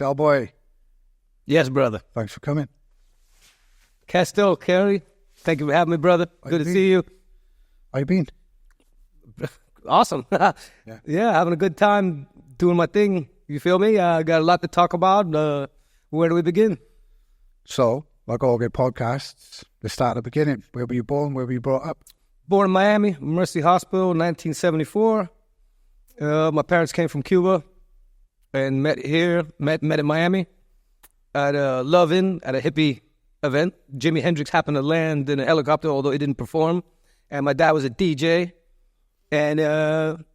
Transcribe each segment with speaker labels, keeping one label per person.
Speaker 1: Cowboy,
Speaker 2: Yes, brother.
Speaker 1: thanks for coming.
Speaker 2: Castell, Kerry, thank you for having me, brother. Good to see you.
Speaker 1: How you been?
Speaker 2: Awesome. Yeah, having a good time doing my thing. You feel me? I got a lot to talk about. Where do we begin?
Speaker 1: So, like all good podcasts, let's start at the beginning. Where were you born? Where were you brought up?
Speaker 2: Born in Miami, Mercy Hospital, 1974. My parents came from Cuba and met in Miami at a Love-In at a hippie event. Jimi Hendrix happened to land in a helicopter, although he didn't perform. And my dad was a DJ and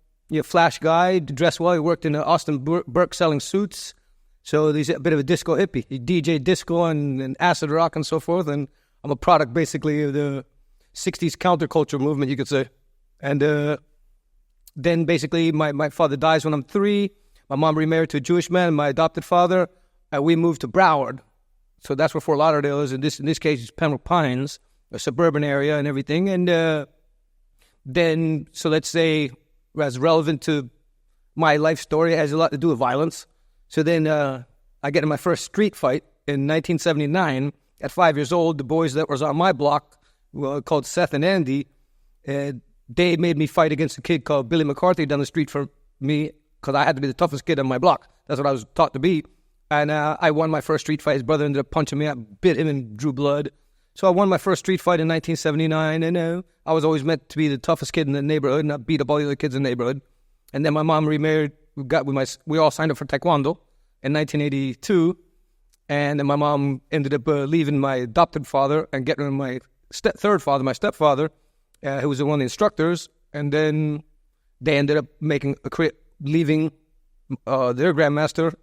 Speaker 2: flash guy, dressed well. He worked in Austin Burke selling suits. So he's a bit of a disco hippie. He DJ disco and acid rock and so forth. And I'm a product basically of the 60s counterculture movement, you could say. And then basically my father dies when I'm 3. My mom remarried to a Jewish man, my adopted father. And we moved to Broward. So that's where Fort Lauderdale is. In this case, it's Pembroke Pines, a suburban area and everything. And then, so let's say, as relevant to my life story, it has a lot to do with violence. So then I get in my first street fight in 1979. At 5 years old, the boys that was on my block, called Seth and Andy, they made me fight against a kid called Billy McCarthy down the street from me because I had to be the toughest kid on my block. That's what I was taught to be. And I won my first street fight. His brother ended up punching me. I bit him and drew blood. So I won my first street fight in 1979. And I was always meant to be the toughest kid in the neighborhood, and I beat up all the other kids in the neighborhood. And then my mom remarried. We all signed up for Taekwondo in 1982. And then my mom ended up leaving my adopted father and getting my my stepfather, who was one of the instructors. And then they ended up leaving their grandmaster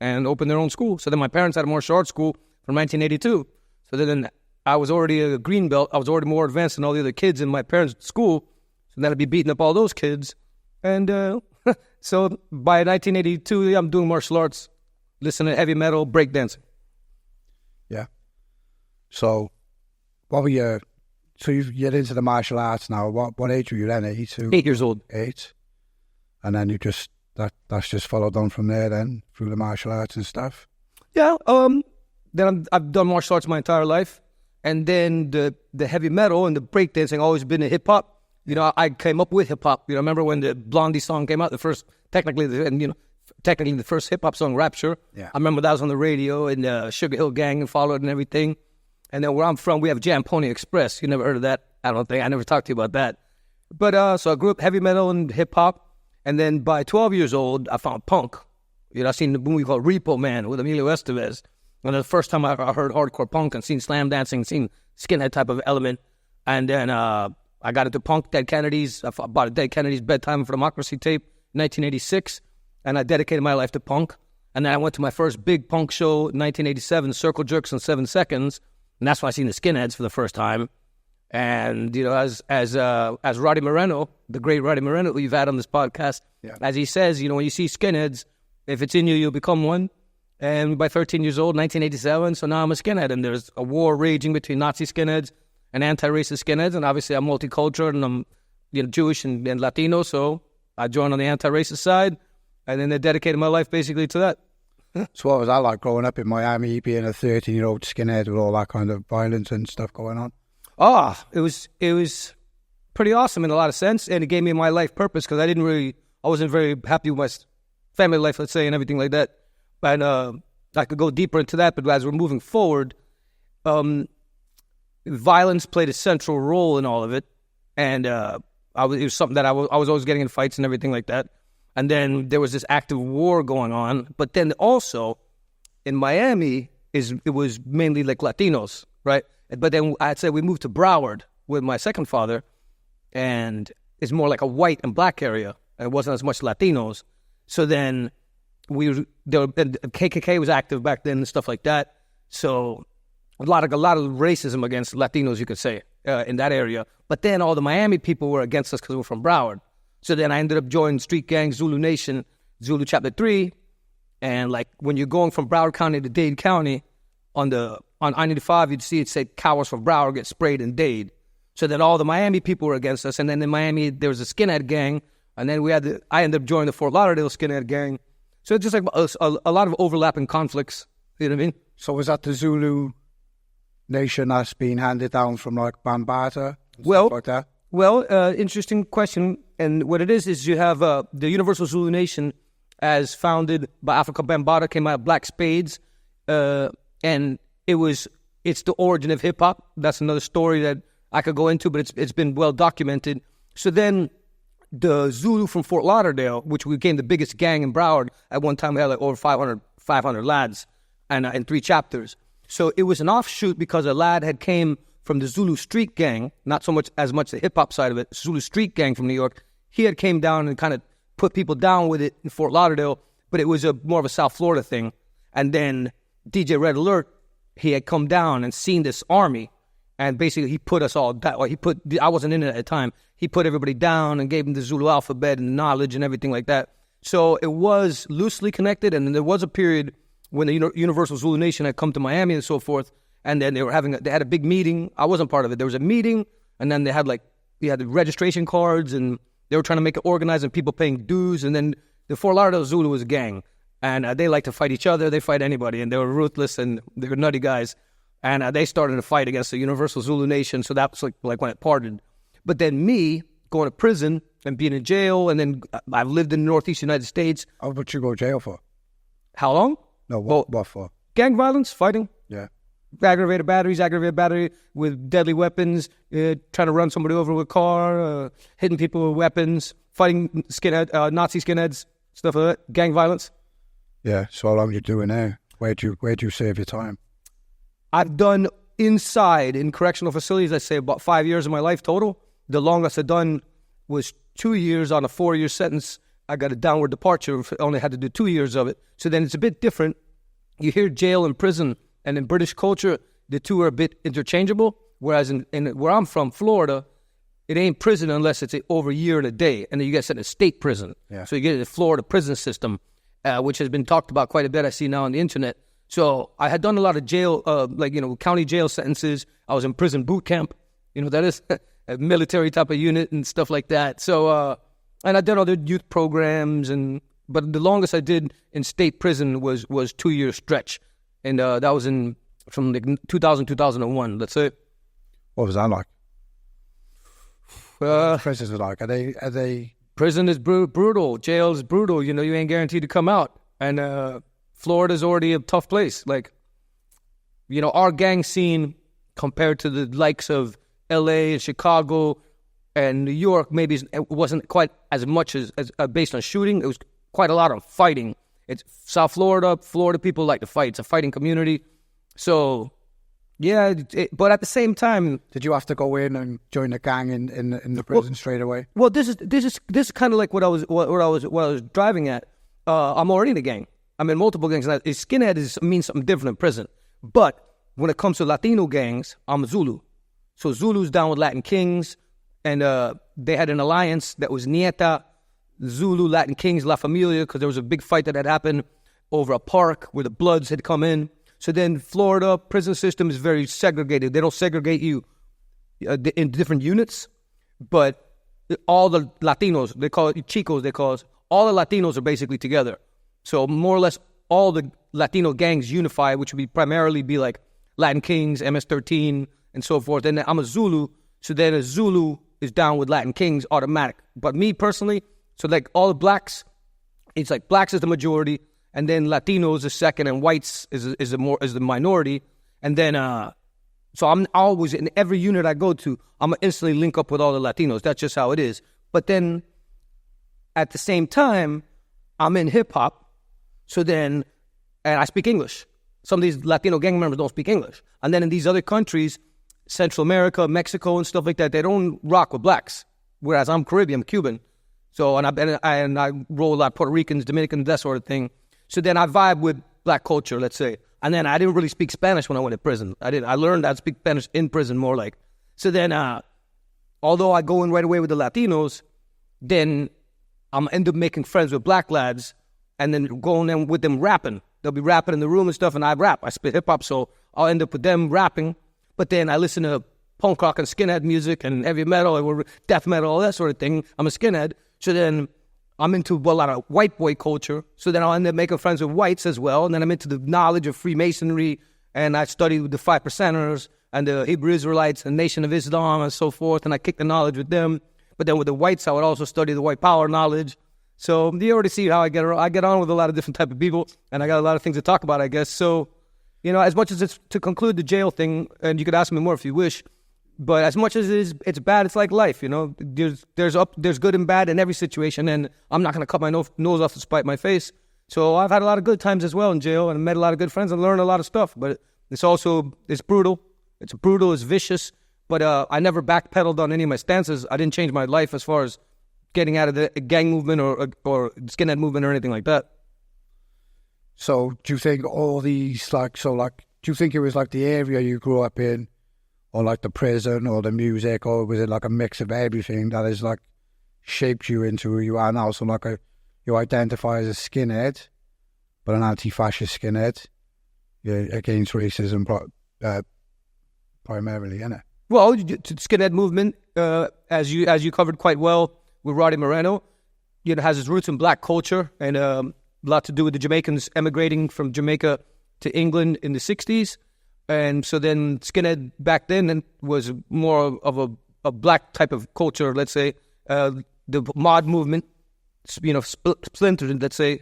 Speaker 2: and opened their own school. So then my parents had a more short school from 1982. So then I was already a green belt. I was already more advanced than all the other kids in my parents' school. So then I'd be beating up all those kids. And so by 1982, I'm doing martial arts, listening to heavy metal, breakdancing.
Speaker 1: Yeah. So, what were you? So you're into the martial arts now. What age were you then? 82?
Speaker 2: 8 years old.
Speaker 1: 8. And then you just that's just followed on from there then through the martial arts and stuff.
Speaker 2: Yeah. Then I've done martial arts my entire life, and then the heavy metal and the breakdancing always been in hip hop. You know, I came up with hip hop. You know, I remember when the Blondie song came out, technically the first hip hop song, Rapture.
Speaker 1: Yeah.
Speaker 2: I remember that was on the radio, and Sugar Hill Gang followed and everything. And then where I'm from, we have Jam Pony Express. You never heard of that? I don't think. I never talked to you about that. But so I grew up heavy metal and hip hop. And then by 12 years old, I found punk. You know, I seen the movie called Repo Man with Emilio Estevez. And the first time I heard hardcore punk and seen slam dancing, seen skinhead type of element. And then I got into punk, Dead Kennedys. I bought a Dead Kennedys Bedtime for Democracy tape in 1986. And I dedicated my life to punk. And then I went to my first big punk show in 1987, Circle Jerks in 7 Seconds. And that's when I seen the Skinheads for the first time. And, you know, as Roddy Moreno, the great Roddy Moreno, who you've had on this podcast, as he says, you know, when you see skinheads, if it's in you, you'll become one. And by 13 years old, 1987, so now I'm a skinhead. And there's a war raging between Nazi skinheads and anti-racist skinheads. And obviously I'm multicultural and I'm, you know, Jewish and Latino. So I joined on the anti-racist side. And then I dedicated my life basically to that.
Speaker 1: So what was that like growing up in Miami, being a 13-year-old skinhead with all that kind of violence and stuff going on?
Speaker 2: It was pretty awesome in a lot of sense, and it gave me my life purpose because I wasn't very happy with my family life, let's say, and everything like that. And I could go deeper into that, but as we're moving forward, violence played a central role in all of it, and it was something that I was always getting in fights and everything like that. And then there was this active war going on, but then also in Miami it was mainly like Latinos, right? But then I'd say we moved to Broward with my second father, and it's more like a white and black area. It wasn't as much Latinos. So then the KKK was active back then and stuff like that. So a lot of racism against Latinos, you could say, in that area. But then all the Miami people were against us because we're from Broward. So then I ended up joining street gang Zulu Nation, Zulu Chapter 3. And like when you're going from Broward County to Dade County, on I-95, you'd see it say cowards from Broward get sprayed in Dade. So then all the Miami people were against us. And then in Miami, there was a skinhead gang. And then I ended up joining the Fort Lauderdale skinhead gang. So it's just like a lot of overlapping conflicts. You know what I mean?
Speaker 1: So was that the Zulu nation that's been handed down from like Bambata?
Speaker 2: Well,
Speaker 1: like that?
Speaker 2: Well, interesting question. And what it is you have the Universal Zulu Nation as founded by Africa Bambaataa, came out of Black Spades, and it's the origin of hip hop. That's another story that I could go into, but it's been well documented. So then the Zulu from Fort Lauderdale, which became the biggest gang in Broward, at one time we had like over 500 lads, and in 3 chapters. So it was an offshoot because a lad had came from the Zulu street gang, not so much as much the hip hop side of it, Zulu street gang from New York. He had came down and kind of put people down with it in Fort Lauderdale, but it was more of a South Florida thing. And then DJ Red Alert, he had come down and seen this army, and basically he put us all down. I wasn't in it at the time. He put everybody down and gave them the Zulu alphabet and knowledge and everything like that. So it was loosely connected, and then there was a period when the Universal Zulu Nation had come to Miami and so forth, and then they had a big meeting. I wasn't part of it. There was a meeting, and then they had the registration cards, and they were trying to make it organized and people paying dues. And then the Fort Lauderdale Zulu was a gang, and they like to fight each other. They fight anybody, and they were ruthless, and they were nutty guys. And they started a fight against the Universal Zulu Nation, so that was like when it parted. But then me going to prison and being in jail, and then I've lived in the Northeast United States.
Speaker 1: Oh, what you go to jail for?
Speaker 2: How long?
Speaker 1: No, what for?
Speaker 2: Gang violence, fighting.
Speaker 1: Yeah.
Speaker 2: Aggravated battery with deadly weapons, trying to run somebody over with a car, hitting people with weapons, fighting Nazi skinheads, stuff like that. Gang violence.
Speaker 1: Yeah. So how long you doing there? Where'd you save your time?
Speaker 2: I've done inside in correctional facilities, I'd say about 5 years of my life total. The longest I've done was 2 years on a 4-year sentence. I got a downward departure, only had to do 2 years of it. So then it's a bit different. You hear jail and prison, and in British culture, the two are a bit interchangeable. Whereas in where I'm from, Florida, it ain't prison unless it's over a year and a day, and then you get sent to state prison.
Speaker 1: Yeah.
Speaker 2: So you get the Florida prison system, which has been talked about quite a bit. I see now on the internet. So I had done a lot of jail, county jail sentences. I was in prison boot camp. You know what that is? A military type of unit and stuff like that. So, and I did other youth programs, but the longest I did in state prison was 2 year stretch. And that was from 2001, let's say.
Speaker 1: What was that like? Prisons are like, are they?
Speaker 2: Prison is brutal. Jail is brutal. You know, you ain't guaranteed to come out. And Florida's already a tough place. Like, you know, our gang scene compared to the likes of LA and Chicago and New York, maybe it wasn't quite as much as based on shooting. It was quite a lot of fighting. It's South Florida. Florida people like to fight. It's a fighting community. So, yeah, but at the same time,
Speaker 1: did you have to go in and join the gang in the prison straight away?
Speaker 2: Well, this is kind of like what I was driving at. I'm already in a gang. I'm in multiple gangs. Skinhead means something different in prison. But when it comes to Latino gangs, I'm a Zulu. So Zulu's down with Latin Kings, and they had an alliance that was Nieta, Zulu, Latin Kings, La Familia, because there was a big fight that had happened over a park where the Bloods had come in. So then Florida prison system is very segregated. They don't segregate you in different units, but all the Latinos, they call it Chicos, all the Latinos are basically together. So more or less all the Latino gangs unify, which would primarily be like Latin Kings, MS-13, and so forth. And I'm a Zulu, so then a Zulu is down with Latin Kings automatic. But me personally, so like all the blacks, it's like blacks is the majority, and then Latinos is second, and whites is the minority. And then so I'm always in every unit I go to, I'm gonna instantly link up with all the Latinos. That's just how it is. But then at the same time, I'm in hip hop. So then, and I speak English. Some of these Latino gang members don't speak English. And then in these other countries, Central America, Mexico, and stuff like that, they don't rock with blacks. Whereas I'm Caribbean, I'm Cuban. So, and I roll a lot of Puerto Ricans, Dominicans, that sort of thing. So then I vibe with black culture, let's say. And then I didn't really speak Spanish when I went to prison. I learned how to speak Spanish in prison more like. So then, although I go in right away with the Latinos, then I'm end up making friends with black lads, and then going in with them rapping. They'll be rapping in the room and stuff, and I rap. I spit hip-hop, so I'll end up with them rapping. But then I listen to punk rock and skinhead music and heavy metal and death metal, all that sort of thing. I'm a skinhead. So then I'm into a lot of white boy culture. So then I'll end up making friends with whites as well. And then I'm into the knowledge of Freemasonry. And I study with the 5 Percenters and the Hebrew Israelites and Nation of Islam and so forth. And I kick the knowledge with them. But then with the whites, I would also study the white power knowledge. So you already see how I get on with a lot of different type of people. And I got a lot of things to talk about, I guess. So, you know, as much as it's to conclude the jail thing, and you could ask me more if you wish, but as much as it's bad, it's like life, you know. There's good and bad in every situation, and I'm not going to cut my nose off to spite my face. So I've had a lot of good times as well in jail, and met a lot of good friends and learned a lot of stuff. But it's brutal. It's brutal, it's vicious. But I never backpedaled on any of my stances. I didn't change my life as far as getting out of the gang movement or skinhead movement or anything like that.
Speaker 1: So do you think all these, do you think it was like the area you grew up in, or like the prison or the music, or was it like a mix of everything that has like shaped you into who you are now? So you identify as a skinhead, but an anti-fascist skinhead, against racism primarily, innit?
Speaker 2: Well, the skinhead movement, as you covered quite well with Roddy Moreno, you know, has its roots in black culture and a lot to do with the Jamaicans emigrating from Jamaica to England in the 60s. And so then skinhead back then was more of a black type of culture, let's say. The mod movement, you know, splintered, let's say,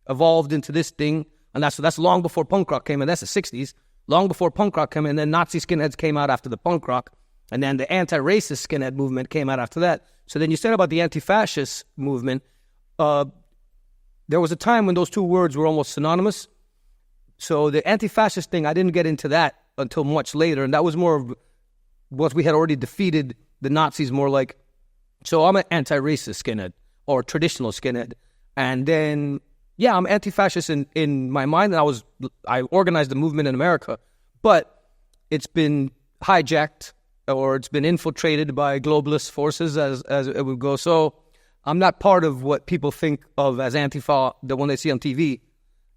Speaker 2: evolved into this thing. And that's long before punk rock came in. That's the 60s. Long before punk rock came in. And then Nazi skinheads came out after the punk rock. And then the anti-racist skinhead movement came out after that. So then you said about the anti-fascist movement, there was a time when those two words were almost synonymous. So the anti-fascist thing, I didn't get into that until much later. And that was more of, once we had already defeated the Nazis, more like, so I'm an anti-racist skinhead or traditional skinhead. And then, yeah, I'm anti-fascist in my mind. And I organized the movement in America. But it's been hijacked or it's been infiltrated by globalist forces as it would go. So I'm not part of what people think of as Antifa, the one they see on TV.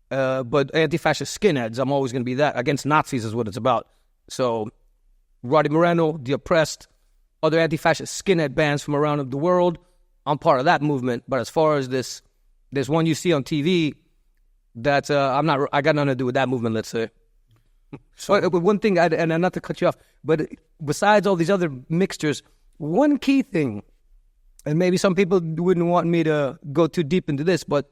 Speaker 2: But anti-fascist skinheads, I'm always going to be that. Against Nazis is what it's about. So Roddy Moreno, The Oppressed, other anti-fascist skinhead bands from around the world, I'm part of that movement. But as far as this one you see on TV, that's I got nothing to do with that movement, let's say. So one thing, and not to cut you off, but besides all these other mixtures, one key thing, and maybe some people wouldn't want me to go too deep into this, but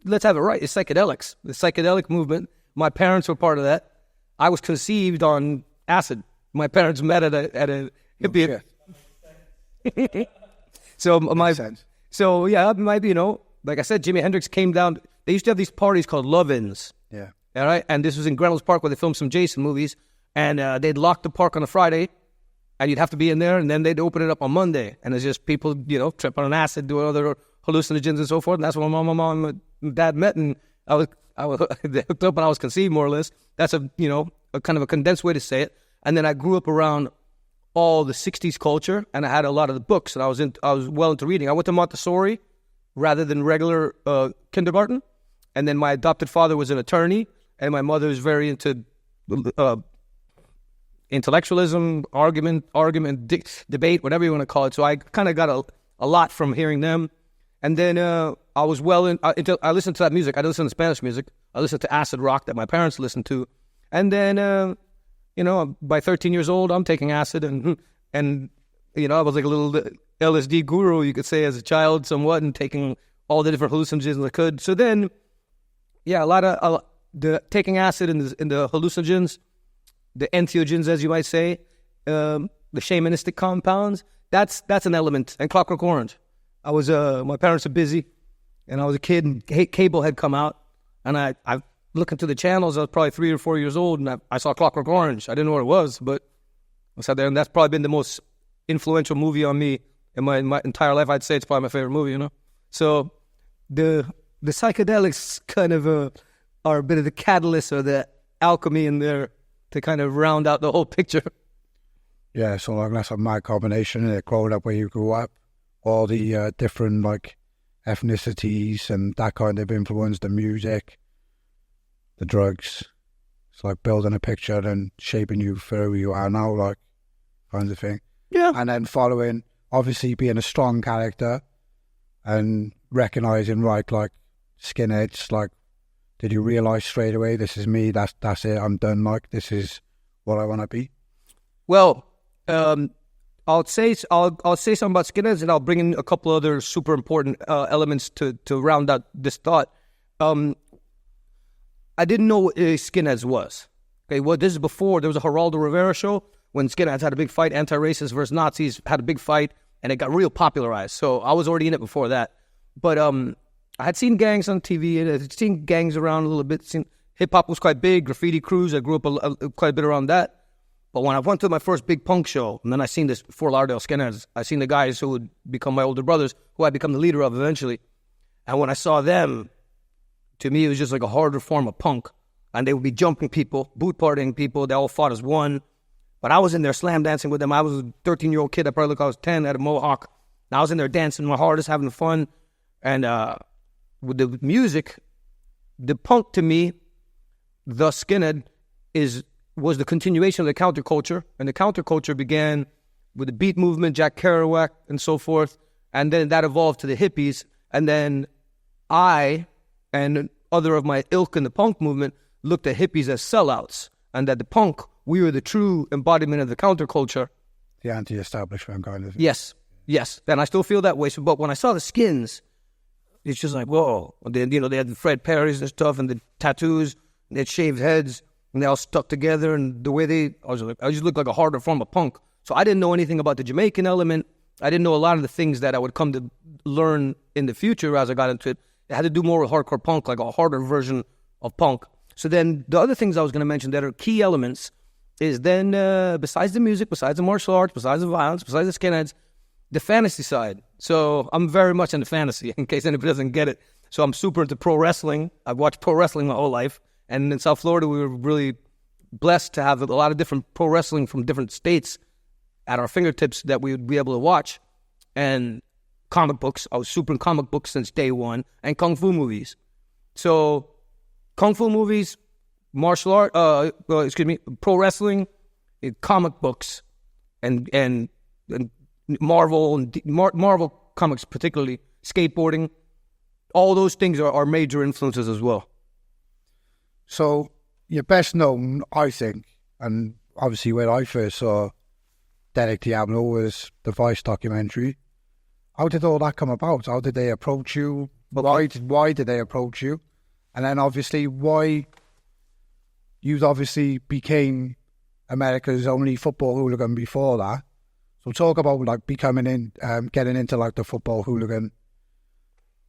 Speaker 2: let's have it right. It's psychedelics. The psychedelic movement. My parents were part of that. I was conceived on acid. My parents met at a hippie. So yeah, maybe, you know, like I said, Jimi Hendrix came down. They used to have these parties called love-ins.
Speaker 1: Yeah.
Speaker 2: All right, and this was in Grenell's Park where they filmed some Jason movies, and they'd lock the park on a Friday, and you'd have to be in there, and then they'd open it up on Monday, and it's just people, you know, tripping on acid, doing other hallucinogens and so forth, and that's when my mom and dad met, and I was hooked up, and I was conceived, more or less. That's a kind of a condensed way to say it. And then I grew up around all the 60s culture, and I had a lot of the books, and I was well into reading. I went to Montessori rather than regular kindergarten, and then my adopted father was an attorney, and my mother was very into intellectualism, debate, whatever you want to call it. So I kind of got a lot from hearing them. And then I was I listened to that music. I didn't listen to Spanish music. I listened to acid rock that my parents listened to. And then, by 13 years old, I'm taking acid. And I was like a little LSD guru, you could say, as a child somewhat, and taking all the different hallucinogens I could. So then, yeah, the taking acid in the hallucinogens, the entheogens, as you might say, the shamanistic compounds, that's an element. And Clockwork Orange. I was my parents were busy, and I was a kid, and cable had come out, and I looked into the channels. I was probably 3 or 4 years old, and I saw Clockwork Orange. I didn't know what it was, but I sat there, and that's probably been the most influential movie on me in my entire life. I'd say it's probably my favorite movie, you know. So the psychedelics kind of are a bit of the catalyst or the alchemy in there to kind of round out the whole picture.
Speaker 1: Yeah, so like that's a mad combination, growing up where you grew up, all the different like ethnicities and that kind of influence, the music, the drugs. It's like building a picture and shaping you for who you are now, like kind of thing.
Speaker 2: Yeah.
Speaker 1: And then following, obviously being a strong character, and recognizing, right, like skinheads, like, did you realize straight away, this is me, that's it, I'm done, like, this is what I want to be?
Speaker 2: Well, I'll say something about skinheads, and I'll bring in a couple other super important elements to round out this thought. I didn't know what skinheads was. Okay, well, this is before there was a Geraldo Rivera show when skinheads had a big fight, anti-racists versus Nazis had a big fight, and it got real popularized. So I was already in it before that. But I had seen gangs on TV, and I had seen gangs around a little bit. Hip-hop was quite big, graffiti crews, I grew up quite a bit around that. But when I went to my first big punk show, and then I seen this Fort Lauderdale skinheads, I seen the guys who would become my older brothers, who I'd become the leader of eventually. And when I saw them, to me, it was just like a harder form of punk. And they would be jumping people, boot partying people. They all fought as one. But I was in there slam dancing with them. I was a 13-year-old kid. I probably looked like I was 10, had a mohawk. And I was in there dancing my hardest, having fun. And with the music, the punk to me, the skinhead, was the continuation of the counterculture. And the counterculture began with the beat movement, Jack Kerouac, and so forth. And then that evolved to the hippies. And then I and other of my ilk in the punk movement looked at hippies as sellouts. And that the punk, we were the true embodiment of the counterculture.
Speaker 1: The anti-establishment kind of.
Speaker 2: Yes. And I still feel that way. So, but when I saw the Skins, it's just like, whoa. They, they had the Fred Perrys and stuff and the tattoos. And they had shaved heads. And they all stuck together, and the way I just looked like a harder form of punk. So I didn't know anything about the Jamaican element. I didn't know a lot of the things that I would come to learn in the future as I got into it. It had to do more with hardcore punk, like a harder version of punk. So then the other things I was going to mention that are key elements is then, besides the music, besides the martial arts, besides the violence, besides the skinheads, the fantasy side. So I'm very much into fantasy, in case anybody doesn't get it. So I'm super into pro wrestling. I've watched pro wrestling my whole life. And in South Florida, we were really blessed to have a lot of different pro wrestling from different states at our fingertips that we would be able to watch. And comic books. I was super in comic books since day one. And kung fu movies. So kung fu movies, martial art, pro wrestling, comic books, and Marvel comics particularly, skateboarding. All those things are major influences as well.
Speaker 1: So, you're best known, I think, and obviously when I first saw Derek Diablo was the Vice documentary. How did all that come about? How did they approach you? Why did they approach you? And then obviously why you obviously became America's only football hooligan before that. So talk about like getting into like the football hooligan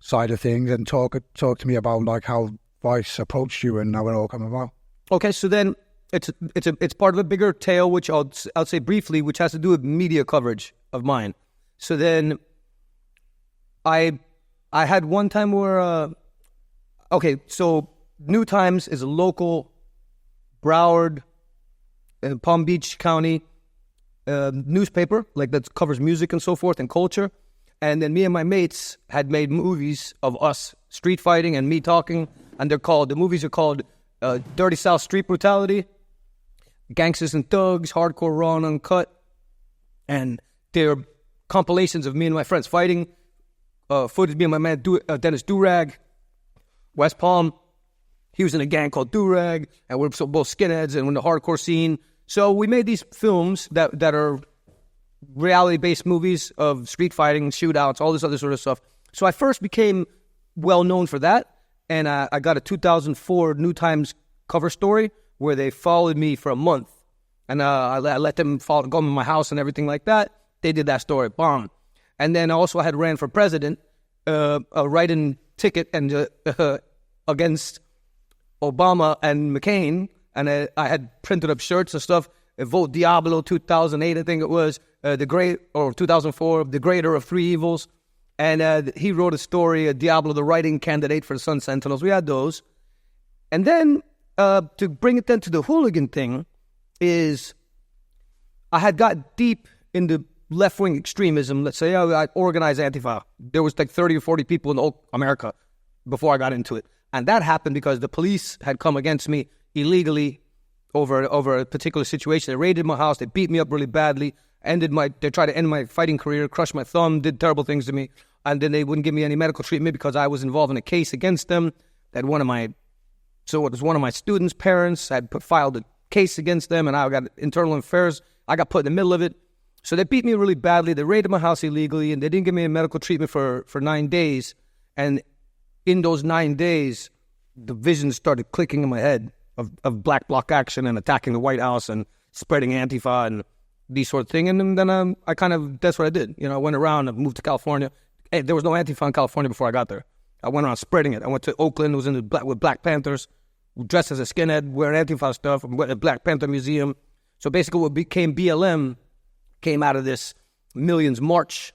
Speaker 1: side of things, and talk to me about like how Vice approached you and how it all came about.
Speaker 2: Okay, so then it's part of a bigger tale, which I'll say briefly, which has to do with media coverage of mine. So then I had one time where so New Times is a local Broward, Palm Beach County newspaper, like that covers music and so forth and culture. And then me and my mates had made movies of us street fighting and me talking. And the movies are called Dirty South Street Brutality, Gangsters and Thugs, Hardcore Raw and Uncut. And they're compilations of me and my friends fighting. Footage, me and my man Dennis Durag, West Palm. He was in a gang called Durag, and we're both skinheads and we're in the hardcore scene. So we made these films that are reality-based movies of street fighting, shootouts, all this other sort of stuff. So I first became well-known for that. And I got a 2004 New Times cover story where they followed me for a month. And I let them go to my house and everything like that. They did that story, bomb. And then also I had ran for president, a write-in ticket and against Obama and McCain. And I had printed up shirts and stuff. Vote Diablo 2008, I think it was, 2004, the greater of three evils. And he wrote a story, Diablo, the writing candidate for the Sun Sentinels. We had those. And then to bring it then to the hooligan thing is I had got deep into left-wing extremism. Let's say I organized Antifa. There was like 30 or 40 people in America before I got into it. And that happened because the police had come against me illegally over a particular situation. They raided my house. They beat me up really badly. They tried to end my fighting career, crushed my thumb, did terrible things to me. and then they wouldn't give me any medical treatment because I was involved in a case against them. That one of my students' parents had filed a case against them, and I got internal affairs. I got put in the middle of it. So they beat me really badly. They raided my house illegally, and they didn't give me a medical treatment for 9 days. And in those 9 days, the vision started clicking in my head of black bloc action and attacking the White House and spreading Antifa and these sort of thing. And then that's what I did. I went around and moved to California. Hey, there was no Antifa in California before I got there. I went around spreading it. I went to Oakland, was with Black Panthers, dressed as a skinhead, wearing Antifa stuff, went to the Black Panther Museum. So basically what became BLM came out of this Millions March.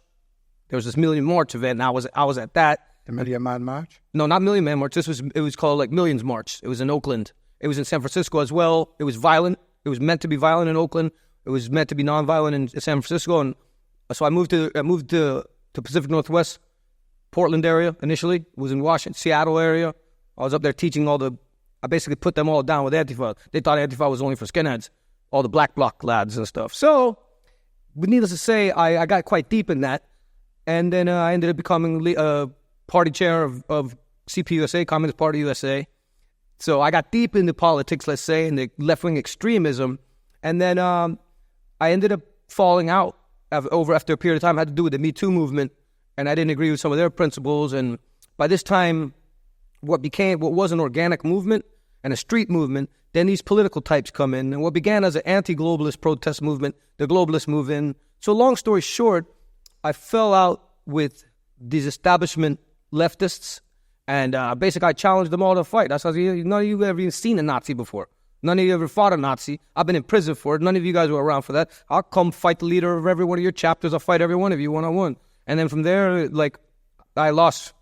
Speaker 2: There was this Million March event, and I was at that.
Speaker 1: The Million Man March?
Speaker 2: No, not Million Man March. It was called like Millions March. It was in Oakland. It was in San Francisco as well. It was violent. It was meant to be violent in Oakland. It was meant to be nonviolent in San Francisco. And so I moved to Pacific Northwest, Portland area initially. It was in Washington, Seattle area. I was up there teaching I basically put them all down with Antifa. They thought Antifa was only for skinheads, all the black bloc lads and stuff. So, needless to say, I got quite deep in that. And then I ended up becoming party chair of CPUSA, Communist Party USA. So I got deep into politics, let's say, and the left-wing extremism. And then I ended up falling out after a period of time. It had to do with the Me Too movement. And I didn't agree with some of their principles. And by this time, what was an organic movement and a street movement, then these political types come in. And what began as an anti-globalist protest movement, the globalists move in. So long story short, I fell out with these establishment leftists, and basically I challenged them all to fight. I said, none of you ever even seen a Nazi before. None of you ever fought a Nazi. I've been in prison for it. None of you guys were around for that. I'll come fight the leader of every one of your chapters. I'll fight every one of you one-on-one. And then from there, like, I lost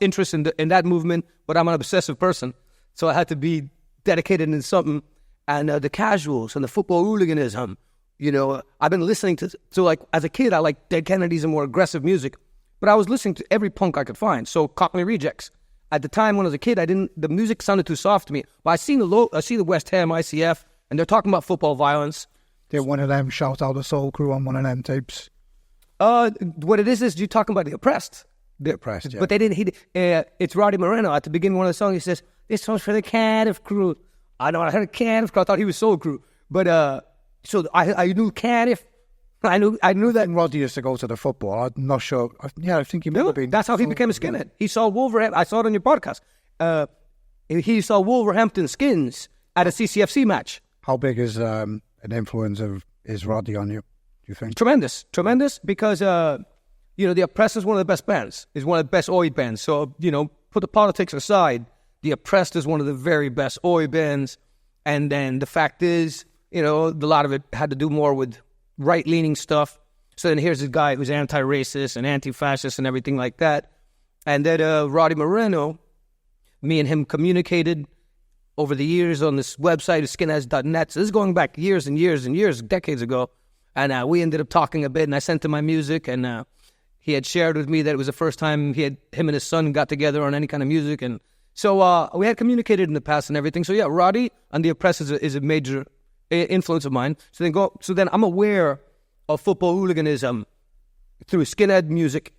Speaker 2: interest in that movement, but I'm an obsessive person, so I had to be dedicated in something. And the casuals and the football hooliganism, I've been listening to, so like as a kid, I liked Dead Kennedys and more aggressive music, but I was listening to every punk I could find. So Cockney Rejects. At the time when I was a kid, the music sounded too soft to me. But I see the West Ham ICF, and they're talking about football violence.
Speaker 1: Did one of them shout out the Soul Crew on one of them tapes?
Speaker 2: What it is you're talking about the oppressed.
Speaker 1: The oppressed, yeah.
Speaker 2: But they didn't. It's Roddy Moreno at the beginning of one of the songs. He says, "This song's for the Cardiff crew." I heard Cardiff crew. I thought he was Soul Crew, but so I knew Cardiff. I knew that.
Speaker 1: Roddy used to go to the football. I'm not sure. Yeah, I think he might have been.
Speaker 2: That's how he became a skinhead. He saw Wolverhampton. I saw it on your podcast. He saw Wolverhampton Skins at a CCFC match.
Speaker 1: How big is an influence is Roddy on you, do you think?
Speaker 2: Tremendous, because the Oppressed is one of the best bands. It's one of the best Oi bands. So put the politics aside. The Oppressed is one of the very best Oi bands, and then the fact is, a lot of it had to do more with right-leaning stuff. So then here's this guy who's anti-racist and anti-fascist and everything like that. And then Roddy Moreno, me and him communicated over the years on this website, skinheads.net. So this is going back years and years and years, decades ago. And we ended up talking a bit, and I sent him my music, and he had shared with me that it was the first time him and his son got together on any kind of music. And so we had communicated in the past and everything. So yeah, Roddy and the Oppressed is a major influence of mine. So then I'm aware of football hooliganism through skinhead music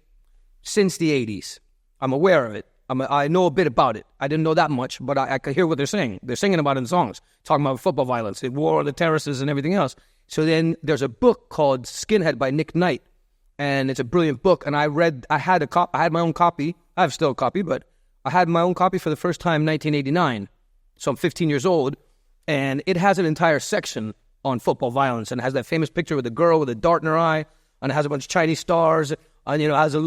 Speaker 2: since the 80s. I'm aware of it. I know a bit about it. I didn't know that much, but I could hear what they're saying. They're singing about it in songs, talking about football violence, the war on the terraces and everything else. So then there's a book called Skinhead by Nick Knight, and it's a brilliant book. And I had my own copy. I have still a copy, but I had my own copy for the first time in 1989. So I'm 15 years old. And it has an entire section on football violence, and it has that famous picture with the girl with a dart in her eye, and it has a bunch of Chinese stars, and it has a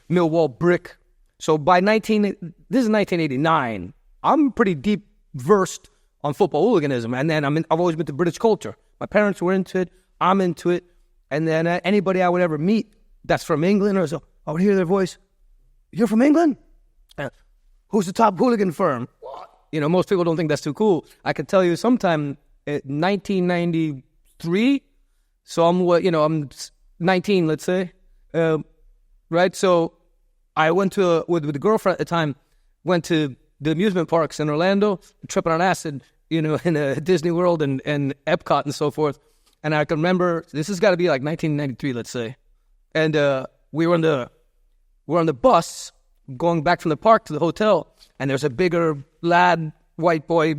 Speaker 2: Millwall brick. So this is 1989. I'm pretty deep versed on football hooliganism, and then I've always been to British culture. My parents were into it. I'm into it, and then anybody I would ever meet that's from England, or so, I would hear their voice. You're from England? Who's the top hooligan firm? Most people don't think that's too cool. I could tell you sometime in 1993, so I'm 19, let's say, right? So I went with the girlfriend at the time, went to the amusement parks in Orlando, tripping on acid, in Disney World and Epcot and so forth. And I can remember, this has got to be like 1993, let's say. And we're on the bus going back from the park to the hotel, and there's a bigger lad, white boy,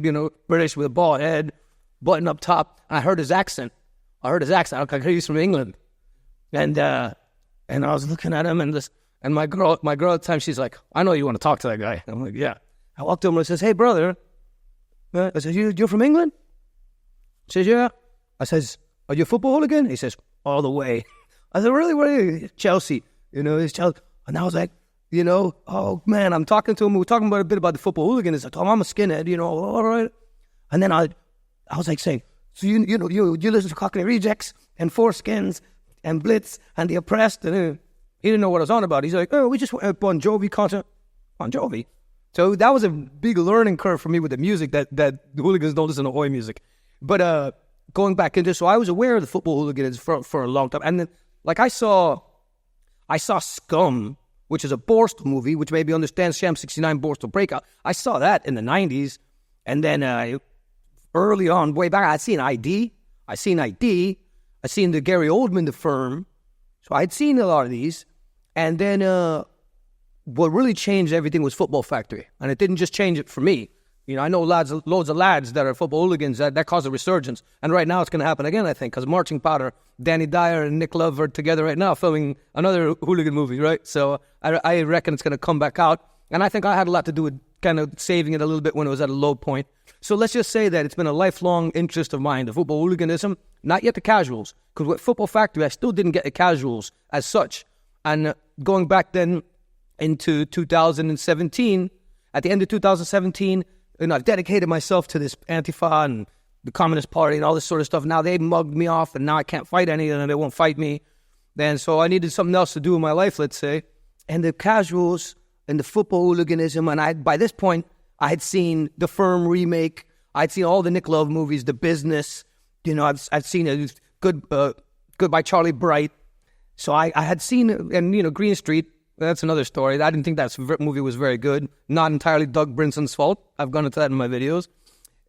Speaker 2: British with a bald head, button up top. And I heard his accent. I could hear he's from England. And I was looking at him, and my girl at the time, she's like, I know you want to talk to that guy. I'm like, yeah. I walked over and I says, hey, brother. I said, you're from England? He says, yeah. I says, are you a football hooligan? He says, all the way. I said, really? What are you? Chelsea. He's Chelsea. And I was like, oh, man, I'm talking to him. We were talking about a bit about the football hooligan. He's like, oh, I'm a skinhead, all right. And then I was like saying, so you listen to Cockney Rejects and Foreskins and Blitz and The Oppressed? And he didn't know what I was on about. He's like, oh, we just went to Bon Jovi concert. Bon Jovi. So that was a big learning curve for me with the music that the hooligans don't listen to Oi music. But going back into, so I was aware of the football hooligans for a long time. And then, like, I saw Scum, which is a Borstal movie, which maybe understands Sham 69 Borstal Breakout. I saw that in the 90s. And then early on, way back, I seen ID. I seen the Gary Oldman, The Firm. So I'd seen a lot of these. And then what really changed everything was Football Factory. And it didn't just change it for me. I know loads of lads that are football hooligans that caused a resurgence. And right now it's going to happen again, I think, because Marching Powder, Danny Dyer and Nick Love are together right now filming another hooligan movie, right? So I reckon it's going to come back out. And I think I had a lot to do with kind of saving it a little bit when it was at a low point. So let's just say that it's been a lifelong interest of mine, the football hooliganism, not yet the casuals. Because with Football Factory, I still didn't get the casuals as such. And going back then into 2017, at the end of 2017, I've dedicated myself to this Antifa and the Communist Party and all this sort of stuff. Now they mugged me off, and now I can't fight any of them, and they won't fight me. Then so I needed something else to do in my life, let's say. And the casuals and the football hooliganism, and by this point, I had seen The Firm remake. I'd seen all the Nick Love movies, The Business. I've seen a Goodbye Charlie Bright. So I had seen, and Green Street. That's another story. I didn't think that movie was very good. Not entirely Doug Brinson's fault. I've gone into that in my videos.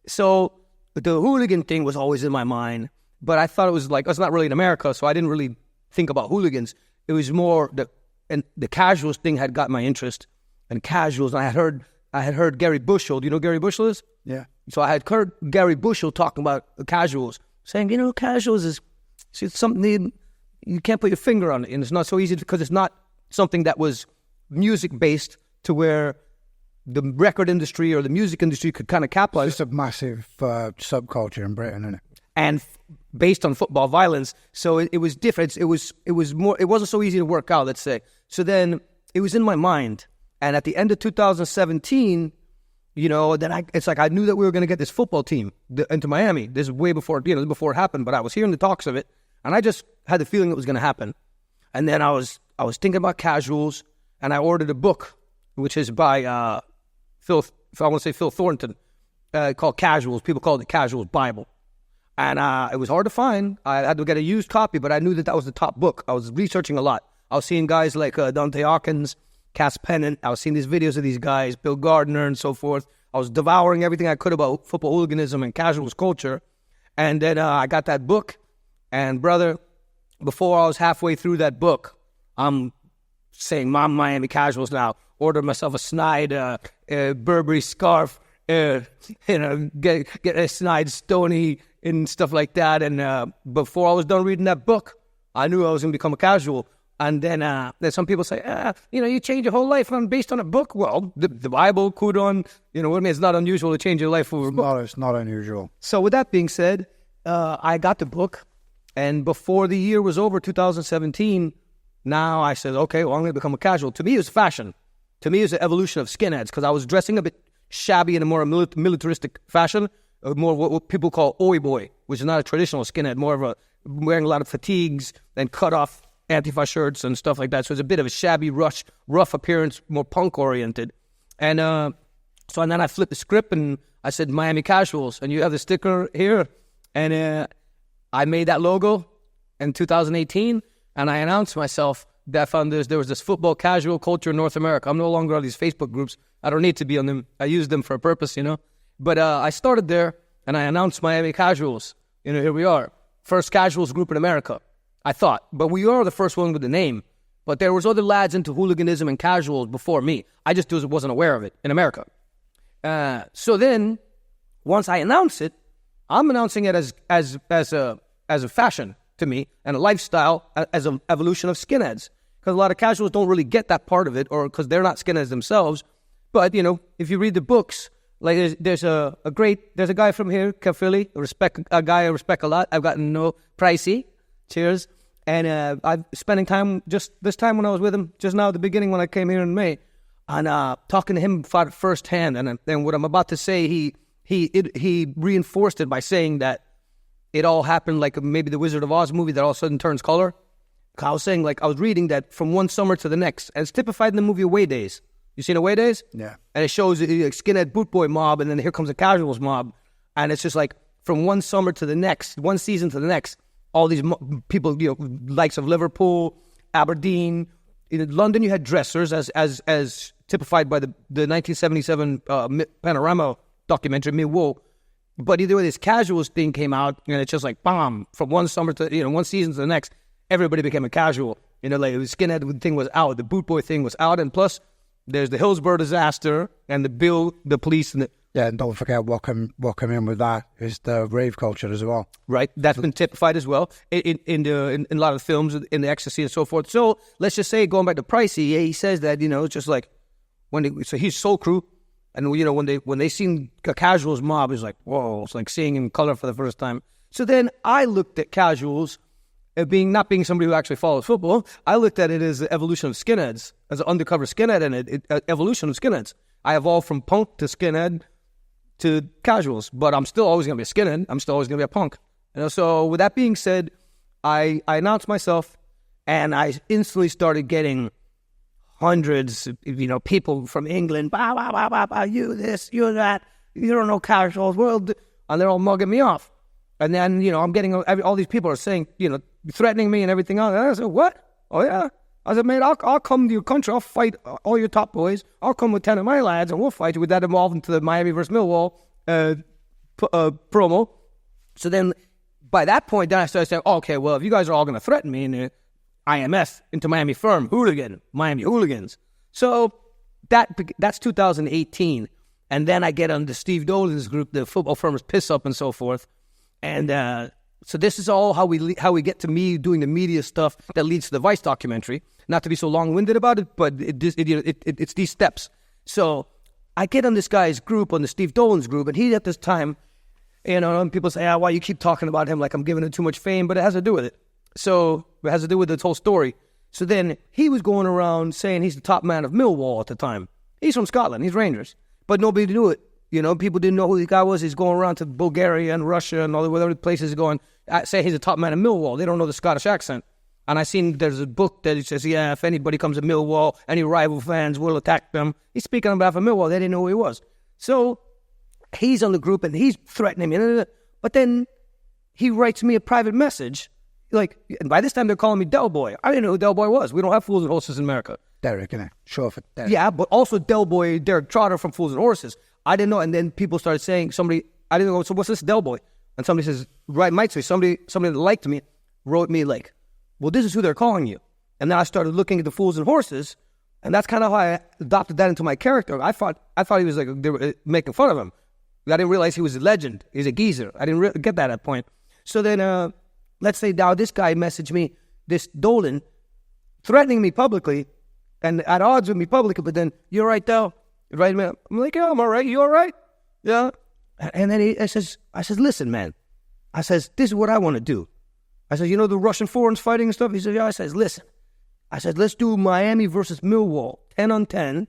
Speaker 2: So the hooligan thing was always in my mind, but I thought it was like, it's not really in America, so I didn't really think about hooligans. It was more the casuals thing had got my interest, and casuals. And I had heard Gary Bushell. Do you know who Gary Bushell is?
Speaker 1: Yeah.
Speaker 2: So I had heard Gary Bushell talking about the casuals, saying, casuals is something you can't put your finger on it, and it's not so easy because it's not something that was music-based to where the record industry or the music industry could kind of capitalize.
Speaker 1: It's just a massive subculture in Britain, isn't it?
Speaker 2: And based on football violence. So it was different. It was more, it wasn't so easy to work out, let's say. So then it was in my mind. And at the end of 2017, then it's like I knew that we were going to get this football team into Miami. This is way before, before it happened, but I was hearing the talks of it. And I just had the feeling it was going to happen. And then I was thinking about casuals, and I ordered a book, which is by Phil Thornton, called Casuals. People call it the Casuals Bible. And it was hard to find. I had to get a used copy, but I knew that was the top book. I was researching a lot. I was seeing guys like Dante Hawkins, Cass Pennant. I was seeing these videos of these guys, Bill Gardner and so forth. I was devouring everything I could about football hooliganism and casuals culture. And then I got that book. And brother, before I was halfway through that book, I'm saying, "Mom, Miami Casuals now." Order myself a snide Burberry scarf, get a snide Stony and stuff like that. And before I was done reading that book, I knew I was going to become a casual. And then some people say, you change your whole life based on a book. Well, the Bible, Quran, what I mean? It's not unusual to change your life over a book.
Speaker 1: It's not unusual.
Speaker 2: So with that being said, I got the book. And before the year was over, 2017, now I said, okay, well, I'm going to become a casual. To me, it was fashion. To me, it was the evolution of skinheads because I was dressing a bit shabby in a more militaristic fashion, more what people call oi boy, which is not a traditional skinhead, more of wearing a lot of fatigues and cut off Antifa shirts and stuff like that. So it's a bit of a shabby, rough appearance, more punk oriented. And and then I flipped the script and I said Miami Casuals, and you have the sticker here. And I made that logo in 2018, and I announced myself that I found there was this football casual culture in North America. I'm no longer on these Facebook groups. I don't need to be on them. I use them for a purpose, But I started there, and I announced Miami Casuals. Here we are. First casuals group in America, I thought. But we are the first one with the name. But there was other lads into hooliganism and casuals before me. I just wasn't aware of it in America. So then, once I announce it, I'm announcing it as a fashion to me and a lifestyle, as an evolution of skinheads. Because a lot of casuals don't really get that part of it, or because they're not skinheads themselves. But, you know, if you read the books, like there's a guy from here, Philly, a guy I respect a lot. I've gotten to know Pricey. Cheers. And I'm spending time just this time when I was with him, just now at the beginning when I came here in May, and talking to him firsthand. And then what I'm about to say, he reinforced it by saying that it all happened like maybe the Wizard of Oz movie that all of a sudden turns color. I was saying, like, I was reading that from one summer to the next, and it's typified in the movie Away Days. You seen Away Days?
Speaker 1: Yeah.
Speaker 2: And it shows a skinhead boot boy mob, and then here comes a casuals mob, and it's just like from one summer to the next, one season to the next, all these people, you know, likes of Liverpool, Aberdeen. In London, you had dressers, as typified by the 1977 Panorama documentary, Millwall. But either way, this casuals thing came out, and it's just like, bam, from one summer to, you know, one season to the next, everybody became a casual. You know, like the skinhead thing was out, the boot boy thing was out, and plus, there's the Hillsborough disaster, and the police, and
Speaker 1: yeah, and don't forget what came in with that is the rave culture as well.
Speaker 2: Right, that's been typified as well in a lot of films, in the ecstasy and so forth. So let's just say, going back to Pricey, he says that, you know, it's just like so he's Soul Crew, and you know when they seen a casuals mob, it's like, whoa, it's like seeing in color for the first time. So then I looked at casuals, not being somebody who actually follows football, I looked at it as the evolution of skinheads, as an undercover skinhead, and evolution of skinheads. I evolved from punk to skinhead to casuals, but I'm still always going to be a skinhead. I'm still always going to be a punk. You know, so with that being said, I announced myself, and I instantly started getting hundreds, you know, people from England, you this, you that, you don't know casuals, world, and they're all mugging me off. And then, you know, I'm getting, all these people are saying, you know, threatening me and everything else. And I said, what? Oh, yeah. I said, mate, I'll come to your country. I'll fight all your top boys. I'll come with 10 of my lads, and we'll fight. With that evolved into the Miami versus Millwall promo. So then, by that point, then I started saying, oh, okay, well, if you guys are all going to threaten me, and IMF into Miami firm, Hooligan, Miami Hooligans. So that's 2018. And then I get on the Steve Dolan's group, the football firm's Piss Up and so forth. And so this is all how we get to me doing the media stuff that leads to the Vice documentary. Not to be so long-winded about it, but it's these steps. So I get on this guy's group, on the Steve Dolan's group, and he at this time, you know, and people say, why you keep talking about him like I'm giving him too much fame, but it has to do with it. So it has to do with this whole story. So then he was going around saying he's the top man of Millwall at the time. He's from Scotland, he's Rangers, but nobody knew it. You know, people didn't know who the guy was. He's going around to Bulgaria and Russia and all the other places going, say he's the top man in Millwall. They don't know the Scottish accent. And I seen there's a book that says, yeah, if anybody comes to Millwall, any rival fans will attack them. He's speaking on behalf of Millwall. They didn't know who he was. So he's on the group and he's threatening me. But then he writes me a private message. Like, and by this time they're calling me Del Boy. I didn't know who Del Boy was. We don't have Fools and Horses in America.
Speaker 1: Derek, innit? Sure for Derek.
Speaker 2: Yeah, but also Del Boy, Derek Trotter from Fools and Horses. I didn't know. And then people started saying, I didn't know, so what's this Del Boy? And somebody says, right, might say, somebody that liked me wrote me like, well, this is who they're calling you. And then I started looking at the Fools and Horses, and that's kind of how I adopted that into my character. I thought he was like, they were making fun of him. I didn't realize he was a legend. He's a geezer. I didn't get that at point. So then, let's say now this guy messaged me, this Dolan, threatening me publicly, and at odds with me publicly, but then, you all right, Del? Right, man? I'm like, yeah, I'm all right. You all right? Yeah. And then I says, listen, man. I says, this is what I want to do. I said, you know the Russian foreigners fighting and stuff? He said, yeah. I says, listen. I said, let's do Miami versus Millwall, 10 on 10.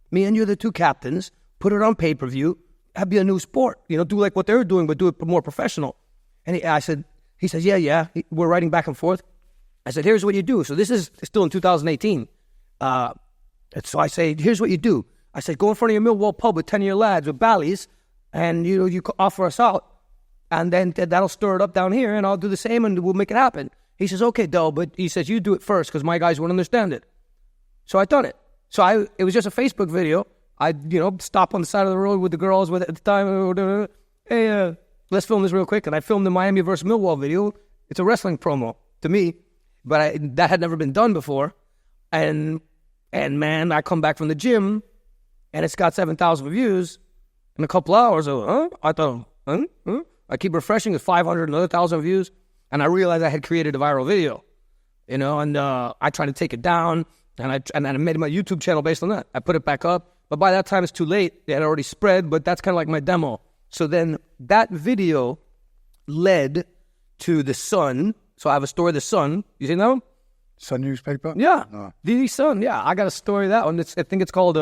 Speaker 2: Me and you are the two captains. Put it on pay-per-view. That'd be a new sport. You know, do like what they're doing, but do it more professional. And he says, yeah. We're writing back and forth. I said, here's what you do. So this is still in 2018. So I say, here's what you do. I said, go in front of your Millwall pub with 10 of your lads with ballies, and you offer us out. And then that'll stir it up down here, and I'll do the same, and we'll make it happen. He says, okay, Del, but he says, you do it first, because my guys won't understand it. So I done it. So it was just a Facebook video. I, stop on the side of the road with the girls with it at the time. Hey, let's film this real quick. And I filmed the Miami versus Millwall video. It's a wrestling promo to me, but that had never been done before. And man, I come back from the gym, and it's got 7,000 views in a couple hours. I thought, I keep refreshing with 500, another 1,000 views, and I realized I had created a viral video, and I tried to take it down, and I made my YouTube channel based on that. I put it back up, but by that time it's too late. It had already spread, but that's kind of like my demo. So then that video led to The Sun. So I have a story, The Sun. You seen that one?
Speaker 1: Sun newspaper?
Speaker 2: Yeah.
Speaker 1: No.
Speaker 2: The Sun, yeah. I got a story of that one. I think it's called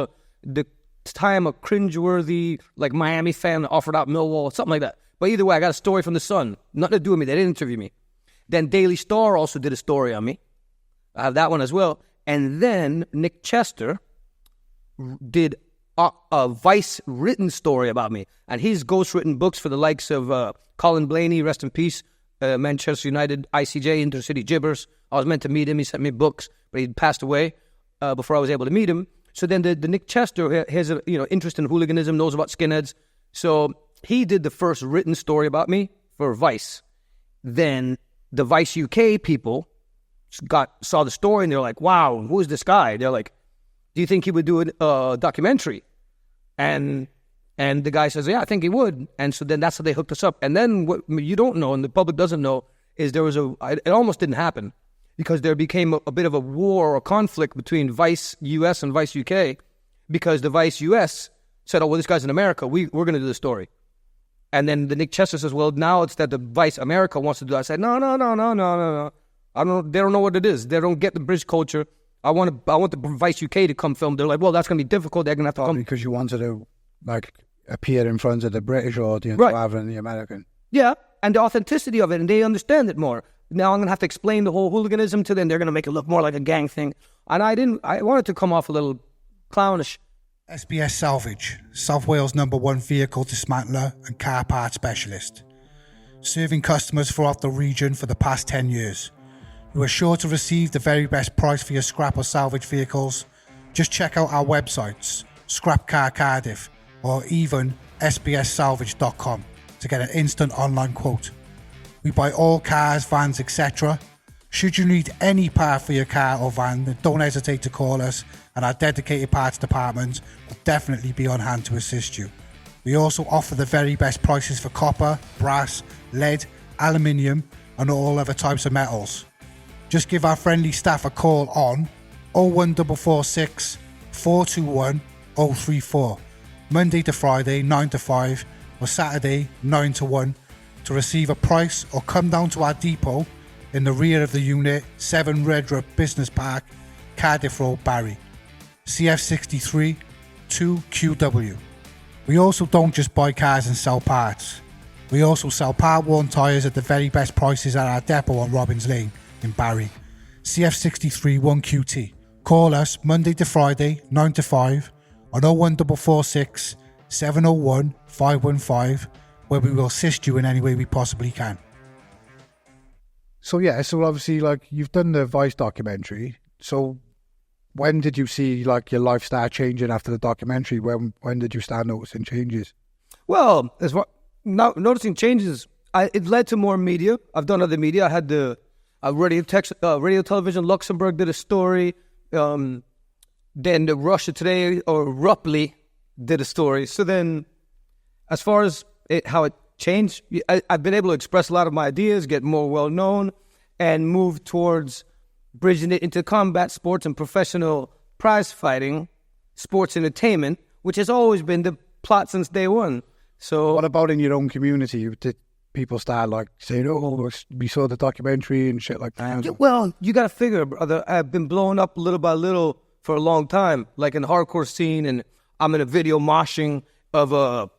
Speaker 2: The Time a Cringeworthy, like Miami fan offered out Millwall, something like that. But either way, I got a story from The Sun. Nothing to do with me. They didn't interview me. Then Daily Star also did a story on me. I have that one as well. And then Nick Chester did a Vice written story about me. And he's ghostwritten books for the likes of Colin Blaney, rest in peace, Manchester United, ICJ, Intercity Gibbers. I was meant to meet him. He sent me books, but he passed away before I was able to meet him. So then the Nick Chester has a interest in hooliganism, knows about skinheads. So he did the first written story about me for Vice. Then the Vice UK people saw the story and they're like, wow, who is this guy? They're like, do you think he would do a documentary? And the guy says, yeah, I think he would. And so then that's how they hooked us up. And then what you don't know and the public doesn't know is it almost didn't happen because there became a bit of a war or conflict between Vice US and Vice UK because the Vice US said, oh, well, this guy's in America. We're going to do the story. And then the Nick Chester says, well, now it's that the Vice America wants to do it. I said, no. They don't know what it is. They don't get the British culture. I want the Vice UK to come film. They're like, well, that's going to be difficult. They're going to have to come.
Speaker 1: Because you wanted to, appear in front of the British audience rather than the American.
Speaker 2: Yeah, and the authenticity of it, and they understand it more. Now I'm going to have to explain the whole hooliganism to them. They're going to make it look more like a gang thing. And I wanted to come off a little clownish.
Speaker 3: SBS Salvage, South Wales #1 vehicle dismantler and car part specialist. Serving customers throughout the region for the past 10 years. You are sure to receive the very best price for your scrap or salvage vehicles. Just check out our websites, Scrap Car Cardiff or even sbssalvage.com to get an instant online quote. We buy all cars, vans, etc. Should you need any part for your car or van, then don't hesitate to call us, and our dedicated parts department will definitely be on hand to assist you. We also offer the very best prices for copper, brass, lead, aluminium and all other types of metals. Just give our friendly staff a call on 01446 421 034, Monday to Friday 9 to 5 or Saturday 9 to 1 to receive a price, or come down to our depot in the rear of the unit, 7 Redrup Business Park, Cardiff Road, Barry, CF63 2QW. We also don't just buy cars and sell parts. We also sell part-worn tyres at the very best prices at our depot on Robbins Lane in Barry, CF63 1QT. Call us Monday to Friday 9 to 5 on 01446 701 515, where we will assist you in any way we possibly can.
Speaker 1: So obviously, you've done the Vice documentary. So when did you see, your life start changing after the documentary? When did you start noticing changes?
Speaker 2: Well, as far noticing changes, it led to more media. I've done other media. I had the radio television. Luxembourg did a story. Then the Russia Today or Rupply did a story. So then, as far as how it changed, I've been able to express a lot of my ideas, get more well known, and move towards bridging it into combat sports and professional prize fighting, sports entertainment, which has always been the plot since day one. So,
Speaker 1: what about in your own community? Did people start saying, "Oh, we saw the documentary" and shit like that?
Speaker 2: Yeah, well, you got to figure, brother. I've been blowing up little by little for a long time, like in the hardcore scene, and I'm in a video moshing of a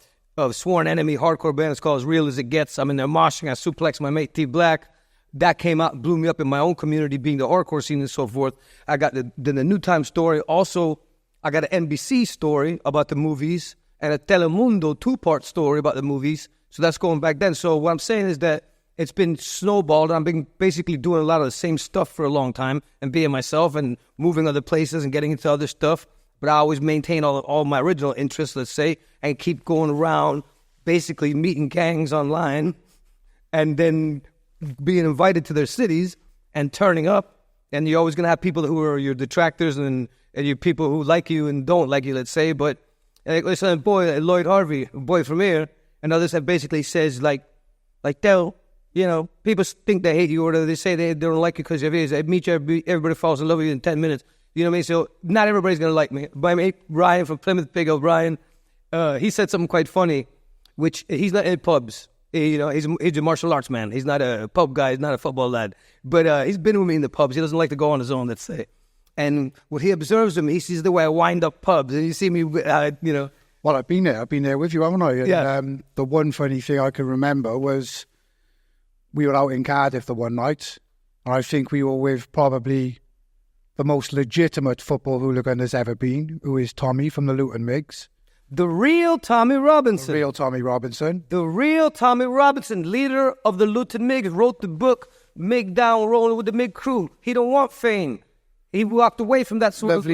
Speaker 2: Sworn Enemy hardcore band. It's called As Real As It Gets. I'm in there moshing. I suplex my mate T Black. That came out and blew me up in my own community, being the hardcore scene and so forth. I got the New Time story. Also, I got an NBC story about the movies and a Telemundo 2-part story about the movies. So that's going back then. So what I'm saying is that it's been snowballed. I've been basically doing a lot of the same stuff for a long time and being myself and moving other places and getting into other stuff. But I always maintain all my original interests, let's say, and keep going around, basically meeting gangs online and then being invited to their cities and turning up And you're always going to have people who are your detractors and your people who like you and don't like you, let's say. But listen, boy, Lloyd Harvey, a boy from here, and others have basically says, Del, you know, people think they hate you or they say they don't like you because of it. They meet you, everybody falls in love with you in 10 minutes. You know what I mean? So not everybody's going to like me. But I mean, Ryan from Plymouth, big old Ryan, he said something quite funny, which he's not in pubs. You know, he's a martial arts man. He's not a pub guy. He's not a football lad. But he's been with me in the pubs. He doesn't like to go on his own, let's say. And what he observes of me, he sees the way I wind up pubs. And you see me, you know.
Speaker 1: Well, I've been there with you, haven't I? And,
Speaker 2: yeah.
Speaker 1: The one funny thing I can remember was we were out in Cardiff the one night, and I think we were with probably the most legitimate football hooligan there's ever been, who is Tommy from the Luton Migs.
Speaker 2: The real Tommy Robinson.
Speaker 1: The real Tommy Robinson.
Speaker 2: The real Tommy Robinson, leader of the Luton Migs, wrote the book, Mig Down, Rolling with the Mig Crew. He don't want fame. He walked away from that sort
Speaker 1: of...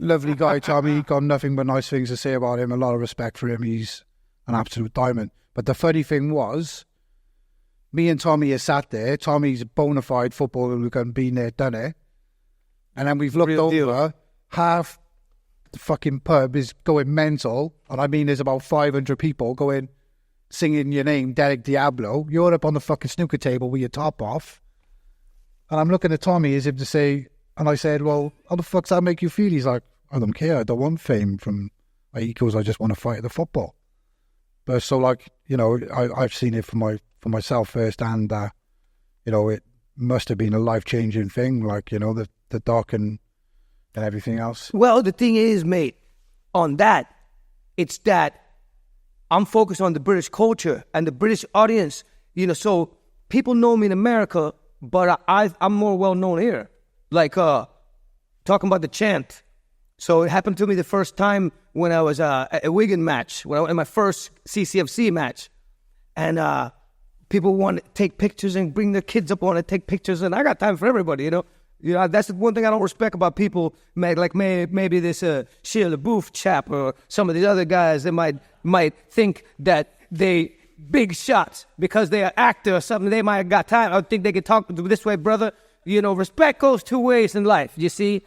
Speaker 1: Lovely guy, Tommy. Got nothing but nice things to say about him. A lot of respect for him. He's an absolute diamond. But the funny thing was, me and Tommy are sat there. Tommy's a bona fide footballer who can been there, done it. And then we've looked over, half the fucking pub is going mental. And I mean, there's about 500 people going, singing your name, Derek Diablo. You're up on the fucking snooker table with your top off. And I'm looking at Tommy as if to say, and I said, well, how the fuck does that make you feel? He's like, I don't care. I don't want fame from, he goes, I just want to fight the football. But so like, you know, I've seen it for myself first, and, you know, it must have been a life-changing thing, like, you know, the doc and everything else.
Speaker 2: Well, the thing is, mate, on that, it's that I'm focused on the British culture and the British audience, you know, so people know me in America, but I'm more well-known here. Like, talking about the chant. So it happened to me the first time when I was at a Wigan match, when I went in my first CCFC match. And people want to take pictures and bring their kids up, want to take pictures, and I got time for everybody, you know. You know, that's the one thing I don't respect about people, like maybe this Shia LaBeouf chap or some of these other guys that might think that they big shots because they are actor or something. They might have got time. I think they can talk this way, brother. You know, respect goes two ways in life, you see.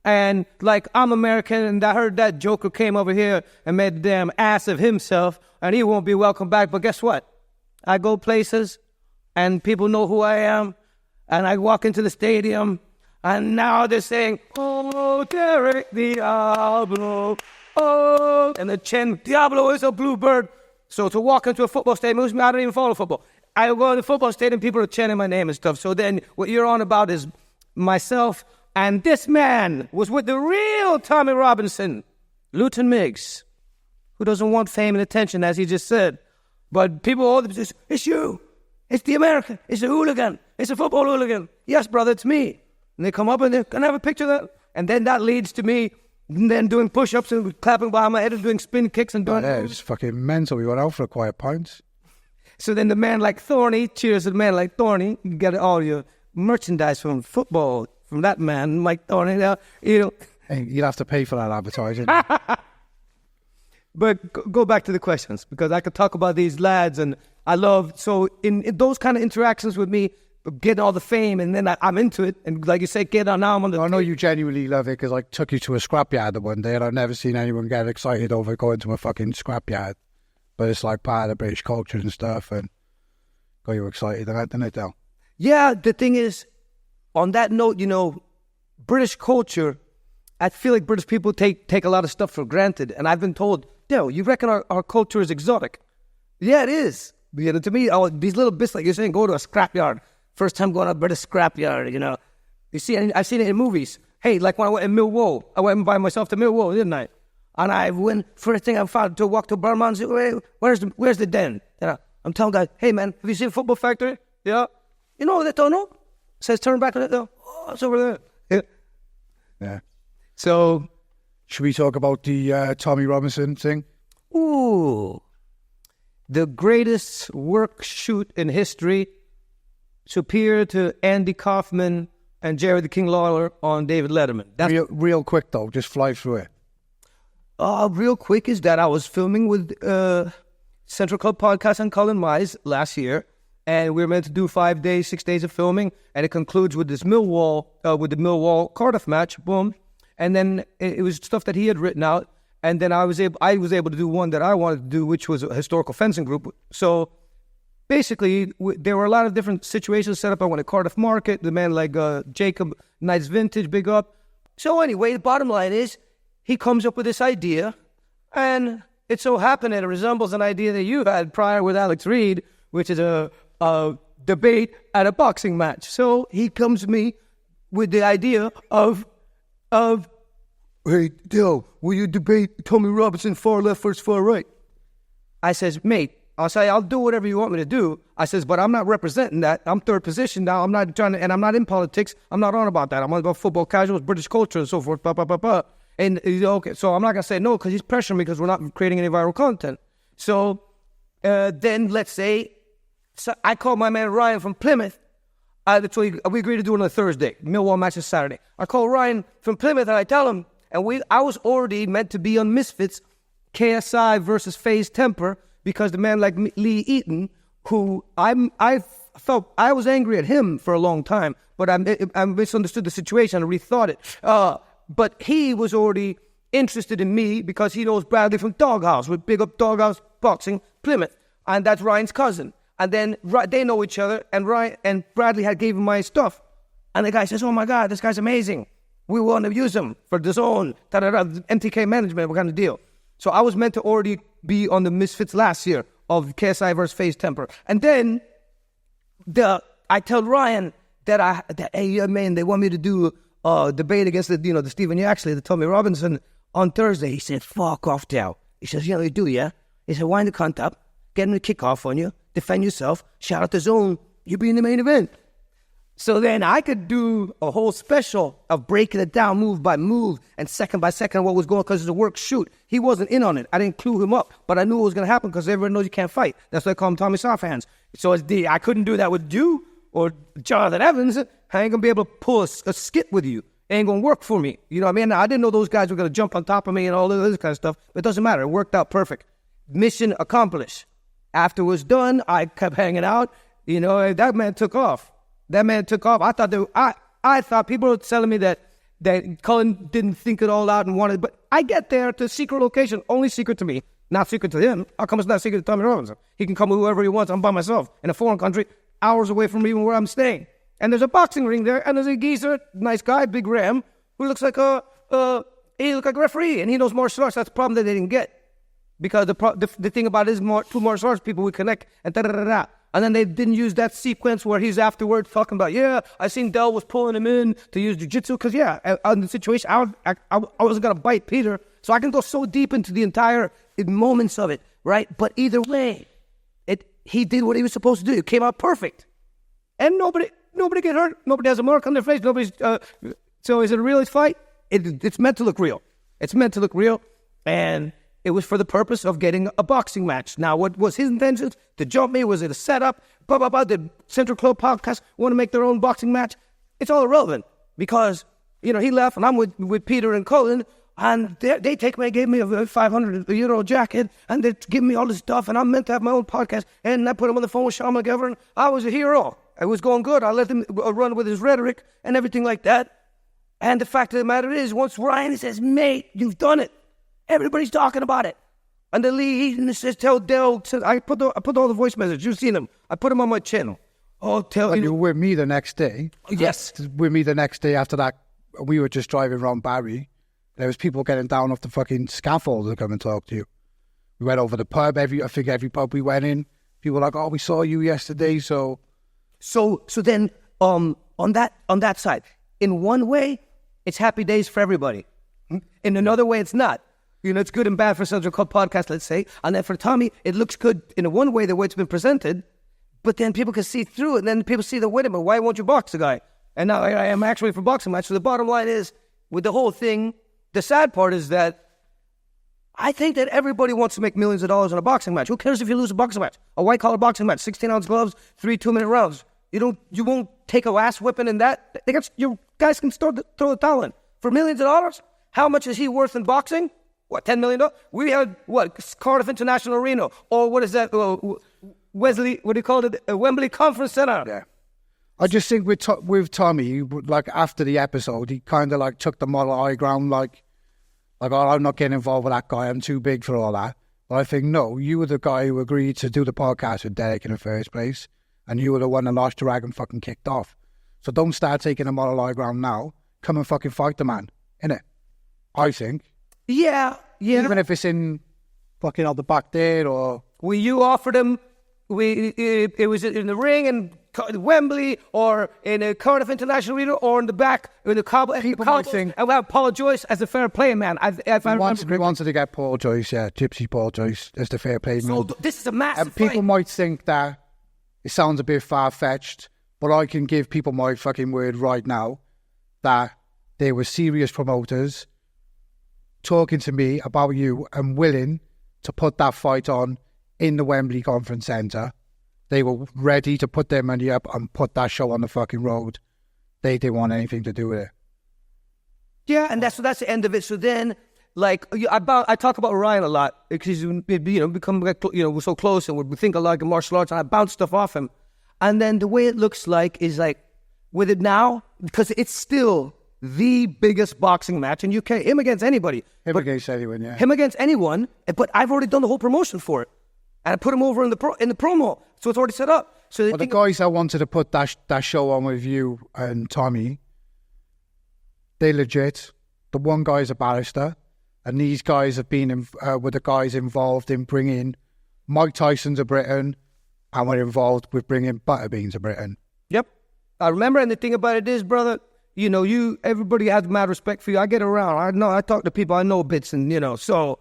Speaker 2: And like, I'm American, and I heard that Joker came over here and made the damn ass of himself, and he won't be welcome back. But guess what? I go places, and people know who I am, and I walk into the stadium, and now they're saying, oh, Derek Diablo, oh, and the chant, Diablo is a bluebird. So to walk into a football stadium, I don't even follow football. I go to the football stadium, people are chanting my name and stuff. So then what you're on about is myself, and this man was with the real Tommy Robinson, Luton Migs, who doesn't want fame and attention, as he just said. But people all just, it's you. It's the American. It's a hooligan. It's a football hooligan. Yes, brother, it's me. And they come up and they can I have a picture of that. And then that leads to me then doing push-ups and clapping behind my head and doing spin kicks and doing...
Speaker 1: Yeah, it's fucking mental. We went out for a quiet pint.
Speaker 2: So then the man like Thorny, cheers to the man like Thorny, you get all your merchandise from football, from that man, Mike Thorny, you know.
Speaker 1: Hey, you'll have to pay for that advertising.
Speaker 2: But go back to the questions, because I could talk about these lads, and I love, so in those kind of interactions with me, getting all the fame, and then I'm into it, and like you say, now I'm on the...
Speaker 1: I know you genuinely love it, because I took you to a scrapyard the one day, and I've never seen anyone get excited over going to a fucking scrapyard. But it's like part of the British culture and stuff, and got you excited about it, didn't it, Del?
Speaker 2: Yeah, the thing is, on that note, you know, British culture, I feel like British people take a lot of stuff for granted, and I've been told, Del, you reckon our culture is exotic? Yeah, it is. You know, to me, these little bits, like you're saying, go to a scrapyard. First time going to a British scrapyard, you know. You see, I've seen it in movies. Hey, like when I went in Millwall, I went by myself to Millwall, didn't I? And I went, first thing I found, to walk to Burma and say, where's the den? You know, I'm telling guys, hey man, have you seen Football Factory? Yeah. You know that don't know? Says turn back on it though. Oh, it's over there. Yeah.
Speaker 1: Yeah.
Speaker 2: So,
Speaker 1: should we talk about the Tommy Robinson thing?
Speaker 2: Ooh. The greatest work shoot in history, superior to Andy Kaufman and Jerry the King Lawler on David Letterman. That's
Speaker 1: real quick though, just fly through it.
Speaker 2: Real quick is that I was filming with Central Club Podcast and Colin Mize last year, And we were meant to do 5 days, 6 days of filming, and it concludes with this Millwall Cardiff match, boom. And then it was stuff that he had written out, and then I was able to do one that I wanted to do, which was a historical fencing group. So basically, there were a lot of different situations set up. I went to Cardiff Market, the man like Jacob, nice vintage, big up. So anyway, the bottom line is, he comes up with this idea, and it so happened that it resembles an idea that you had prior with Alex Reed, which is a debate at a boxing match. So he comes to me with the idea of hey, Dale, will you debate Tommy Robinson far left versus far right? I says, mate, I'll do whatever you want me to do. I says, but I'm not representing that. I'm third position now. I'm not trying to, and I'm not in politics. I'm not on about that. I'm on about football casuals, British culture, and so forth. And he's okay. So I'm not gonna say no because he's pressuring me because we're not creating any viral content. So then let's say, so I called my man Ryan from Plymouth. So we agreed to do it on a Thursday. Millwall match is Saturday. I call Ryan from Plymouth and I tell him, and I was already meant to be on Misfits, KSI versus FaZe Temper, because the man like Lee Eaton, who I felt I was angry at him for a long time, but I misunderstood the situation and rethought it. But he was already interested in me because he knows Bradley from Doghouse, with Big Up Doghouse Boxing, Plymouth, and that's Ryan's cousin. And then they know each other, and Bradley had gave him my stuff. And the guy says, oh my God, this guy's amazing. We want to use him for the zone, MTK management, what kind of deal? So I was meant to already be on the Misfits last year of KSI versus FaZe Temper. And then I tell Ryan that hey, man, they want me to do a debate against the Stephen Yaxley, the Tommy Robinson on Thursday. He said, fuck off, Dow. He says, you do, yeah? He said, wind the cunt up, get him to kick off on you, defend yourself, shout out the zone, you be in the main event. So then I could do a whole special of breaking it down move by move and second by second what was going on because it's a work shoot. He wasn't in on it. I didn't clue him up, but I knew it was going to happen because everyone knows you can't fight. That's why I call him Tommy Soft Hands. So I couldn't do that with you or Jonathan Evans. I ain't going to be able to pull a skit with you. It ain't going to work for me. You know what I mean? I didn't know those guys were going to jump on top of me and all this kind of stuff. But it doesn't matter. It worked out perfect. Mission accomplished. After it was done, I kept hanging out. That man took off. I thought people were telling me that Cullen didn't think it all out and wanted, but I get there to secret location, only secret to me, not secret to him. How come it's not secret to Tommy Robinson? He can come with whoever he wants. I'm by myself in a foreign country, hours away from even where I'm staying. And there's a boxing ring there, and there's a geezer, nice guy, Big Ram, who looks like he looks like a referee, and he knows martial arts. That's the problem that they didn't get. Because the thing about it is two martial arts people would connect and da-da-da-da. And then they didn't use that sequence where he's afterward talking about, yeah, I seen Dell was pulling him in to use jiu-jitsu. Because, yeah, on the situation, I wasn't going to bite Peter. So I can go so deep into the entire moments of it, right? But either way, he did what he was supposed to do. It came out perfect. And nobody get hurt. Nobody has a mark on their face. So is it a real fight? It's meant to look real. It's meant to look real. And it was for the purpose of getting a boxing match. Now, what was his intentions? To jump me? Was it a setup? Did Central Club Podcast want to make their own boxing match? It's all irrelevant because, he left and I'm with Peter and Cullen and they gave me a €500 jacket and they give me all this stuff and I'm meant to have my own podcast and I put him on the phone with Sean McGovern. I was a hero. It was going good. I let him run with his rhetoric and everything like that. And the fact of the matter is, once Ryan says, mate, you've done it. Everybody's talking about it. And the Lee Eaton says, tell Dell, I put all the voice messages. You've seen them. I put them on my channel. Oh, tell
Speaker 1: you were with me the next day.
Speaker 2: Yes.
Speaker 1: With me the next day after that, we were just driving around Barry. There was people getting down off the fucking scaffold to come and talk to you. We went over the pub. I think every pub we went in, people were like, oh, we saw you yesterday. So then on that side, in one way, it's happy days for everybody. In another way, it's not. It's good and bad for Central Club Podcast, let's say. And then for Tommy, it looks good in one way, the way it's been presented. But then people can see through it. And then people see the, wait a minute, why won't you box the guy? And now I am actually for boxing match. So the bottom line is, with the whole thing, the sad part is that I think that everybody wants to make millions of dollars on a boxing match. Who cares if you lose a boxing match? A white-collar boxing match, 16-ounce gloves, 3 2-minute rounds. You won't take a ass whipping in that. Your guys can throw the towel in. For millions of dollars, how much is he worth in boxing? What, $10 million? We had, Cardiff International Arena, or what is that?
Speaker 2: Wesley, what do you call it? Wembley Conference Center.
Speaker 1: Yeah. I just think with Tommy, like after the episode, he kind of like took the moral high ground, like, oh, I'm not getting involved with that guy. I'm too big for all that. But I think, no, you were the guy who agreed to do the podcast with Derek in the first place. And you were the one that Lost Dragon fucking kicked off. So don't start taking the moral high ground now. Come and fucking fight the man, innit? I think.
Speaker 2: Yeah.
Speaker 1: Even if it's in fucking out the back there or...
Speaker 2: Will you offer them... It was in the ring in Wembley or in a Cardiff International Arena or in the back in the
Speaker 1: People might think...
Speaker 2: And we'll have Paul Joyce as the fair play man.
Speaker 1: We wanted to get Paul Joyce, yeah, Gypsy Paul Joyce as the fair play man.
Speaker 2: So this is a massive
Speaker 1: and people
Speaker 2: fight.
Speaker 1: might think that it sounds a bit far-fetched, but I can give people my fucking word right now that they were serious promoters talking to me about you and willing to put that fight on in the Wembley Conference Centre. They were ready to put their money up and put that show on the fucking road. They didn't want anything to do with it.
Speaker 2: Yeah, and that's the end of it. So then, like, I talk about Ryan a lot because he's become like, we're so close and we think alike in martial arts, and I bounce stuff off him. And then the way it looks like is like with it now, because it's still the biggest boxing match in UK. Him against anybody.
Speaker 1: Him against anyone, yeah.
Speaker 2: Him against anyone. But I've already done the whole promotion for it. And I put him over in the promo. So it's already set up. So
Speaker 1: the guys that wanted to put that show on with you and Tommy, they legit. The one guy's a barrister. And these guys have been with the guys involved in bringing Mike Tyson to Britain, and we're involved with bringing Butterbean to Britain.
Speaker 2: Yep. I remember, and the thing about it is, brother, everybody has mad respect for you. I get around. I talk to people. I know bits, and, so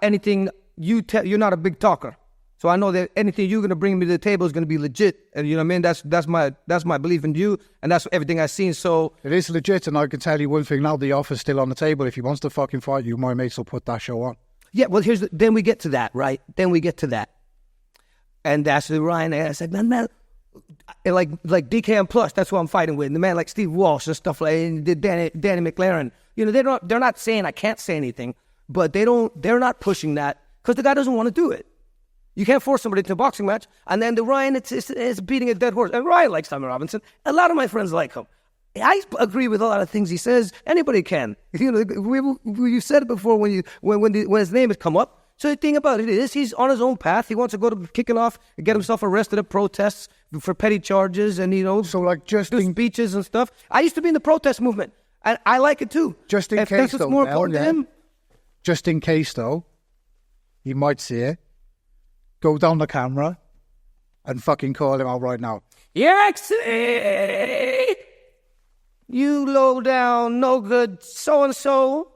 Speaker 2: anything you tell, you're not a big talker. So I know that anything you're going to bring me to the table is going to be legit. And you know what I mean? That's my belief in you, and that's everything I've seen. So
Speaker 1: it is legit, and I can tell you one thing now, the offer's still on the table. If he wants to fucking fight you, my mates will put that show on.
Speaker 2: Yeah, well, then we get to that, right? Then we get to that. And that's the Ryan, I said, man, like DKM Plus, that's what I'm fighting with. And the man like Steve Walsh and stuff like and Danny McLaren. They're not saying I can't say anything, but they're not pushing that because the guy doesn't want to do it. You can't force somebody to a boxing match. And then the Ryan, it's beating a dead horse. And Ryan likes Tommy Robinson. A lot of my friends like him. I agree with a lot of things he says. Anybody can. You said it before when his name has come up. So the thing about it is he's on his own path. He wants to go to kicking off and get himself arrested at protests for petty charges and, so like just do speeches and stuff. I used to be in the protest movement, and I like it too.
Speaker 1: Just in case, though,
Speaker 2: more important to him.
Speaker 1: Just in case, though, he might see it. Go down the camera and fucking call him out right now.
Speaker 2: Yaxley! You low down, no good, so-and-so.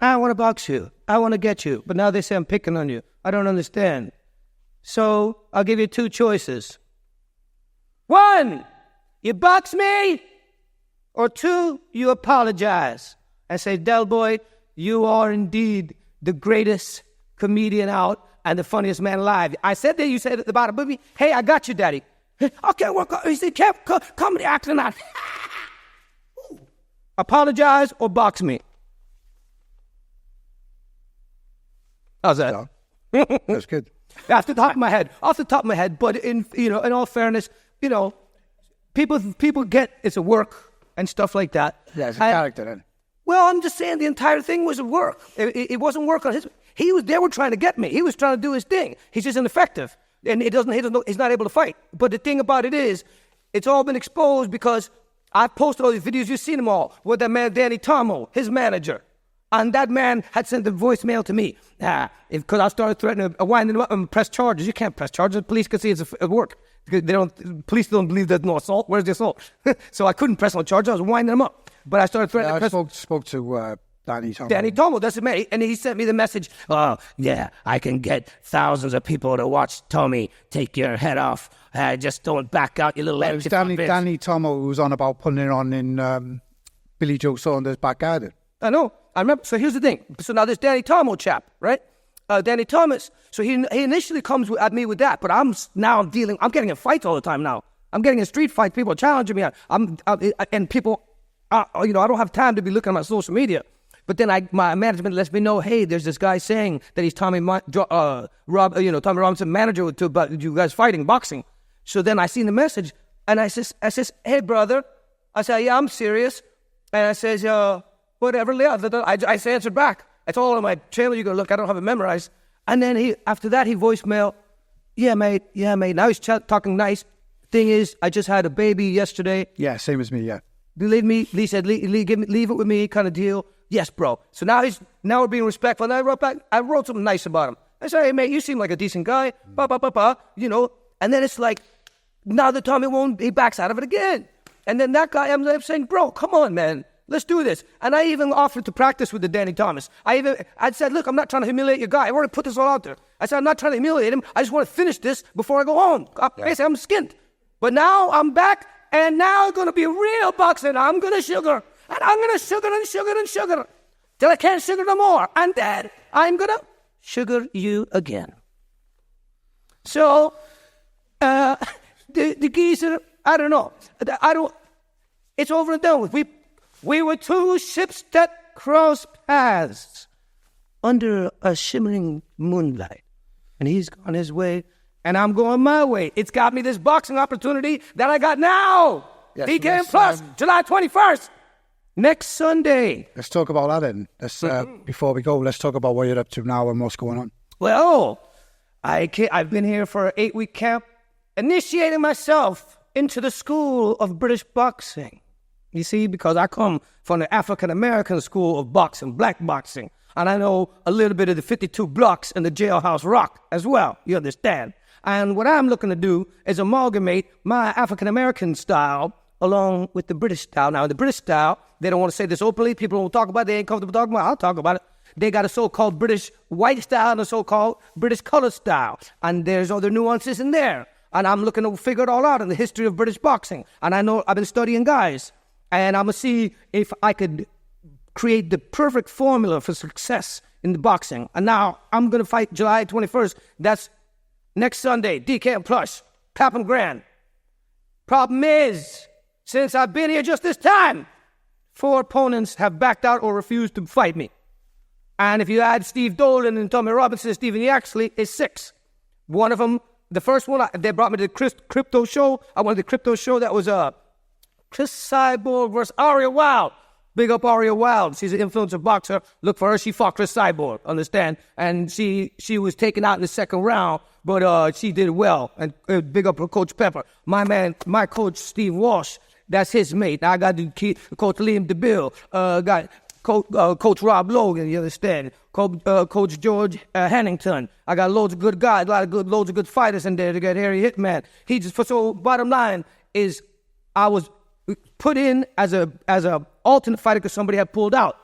Speaker 2: I want to box you. I want to get you. But now they say I'm picking on you. I don't understand. So I'll give you two choices. 1, you box me. Or 2, you apologize. And say, Del Boy, you are indeed the greatest comedian out and the funniest man alive. I said that, you said at the bottom, baby, hey, I got you, daddy. Okay, well, he said, comedy acting out. Apologize or box me. How's that?
Speaker 1: That's good.
Speaker 2: Off the top of my head. But in all fairness, people get it's a work and stuff like that.
Speaker 1: Yeah, it's a character then.
Speaker 2: Well, I'm just saying the entire thing was a work. It wasn't work on his. They were trying to get me. He was trying to do his thing. He's just ineffective, and he's not able to fight. But the thing about it is, it's all been exposed because I posted all these videos. You've seen them all with that man Danny Tomo, his manager. And that man had sent a voicemail to me. Because I started threatening him, winding him up and press charges. You can't press charges. The police can see it's a work. Police don't believe there's no assault. Where's the assault? So I couldn't press no charges. I was winding him up. But I started threatening.
Speaker 1: I spoke to Danny Tomo.
Speaker 2: Danny Tomo, that's me. And he sent me the message. Oh, yeah, I can get thousands of people to watch Tommy take your head off. Just don't back out, you little empty
Speaker 1: Danny Tomo who was on about putting it on in Billy Joe Saunders' back garden.
Speaker 2: I know. I remember. So here's the thing. So now this Danny Tomo chap, right? Danny Thomas. So he initially comes at me with that, but I'm getting in fights all the time now. I'm getting in street fights. People are challenging me. And people, I don't have time to be looking at my social media. But then my management lets me know, hey, there's this guy saying that he's Tommy Robinson manager about you guys fighting boxing. So then I seen the message, and I says, hey, brother. I said, yeah, I'm serious. And I says, whatever. I answered back. It's all on my channel. You can look. I don't have it memorized. And then after that, he voicemail, yeah, mate. Now he's talking nice. Thing is, I just had a baby yesterday.
Speaker 1: Yeah, same as me, yeah.
Speaker 2: Lee said, leave it with me kind of deal. Yes, bro. So now we're being respectful. And I wrote back, I wrote something nice about him. I said, hey, mate, you seem like a decent guy. You know. And then it's like, now that Tommy he backs out of it again. And then that guy, I'm saying, bro, come on, man. Let's do this. And I even offered to practice with the Danny Thomas. I said, look, I'm not trying to humiliate your guy. I already put this all out there. I said, I'm not trying to humiliate him. I just want to finish this before I go home. Basically, I'm skint. But now I'm back, and now it's going to be real boxing. I'm going to sugar. And I'm going to sugar and sugar and sugar till I can't sugar no more. And Dad, I'm going to sugar you again. So, the geezer, I don't know. It's over and done with. We were two ships that crossed paths under a shimmering moonlight. And he's gone his way, and I'm going my way. It's got me this boxing opportunity that I got now.
Speaker 1: Yes,
Speaker 2: DKM Plus, July 21st, next Sunday.
Speaker 1: Let's talk about that then. Before we go, let's talk about what you're up to now and what's going on.
Speaker 2: Well, I've been here for an 8-week camp, initiating myself into the school of British boxing. You see, because I come from the African-American school of boxing, black boxing, and I know a little bit of the 52 blocks and the jailhouse rock as well, you understand? And what I'm looking to do is amalgamate my African-American style along with the British style. Now, in the British style, they don't want to say this openly. People don't talk about it. They ain't comfortable talking about it. I'll talk about it. They got a so-called British white style and a so-called British color style. And there's other nuances in there. And I'm looking to figure it all out in the history of British boxing. And I know I've been studying guys. And I'm going to see if I could create the perfect formula for success in the boxing. And now I'm going to fight July 21st. That's next Sunday, DKM Plus, Papam Grand. Problem is, since I've been here just this time, 4 opponents have backed out or refused to fight me. And if you add Steve Dolan and Tommy Robinson and Stephen Yaxley, it's 6. One of them, the first one, they brought me to the crypto show. I went to the crypto show. That was Chris Cyborg versus Aria Wild. Big up Aria Wild. She's an influencer boxer. Look for her. She fought Chris Cyborg, understand? And she was taken out in the second round, but she did well. And big up her Coach Pepper. My coach Steve Walsh, that's his mate. I got Coach Liam DeBille. Got Coach Rob Logan, you understand? Coach George Hannington. I got loads of good guys, loads of good fighters in there to get Harry Hitman. So bottom line is I was put in as a alternate fighter because somebody had pulled out.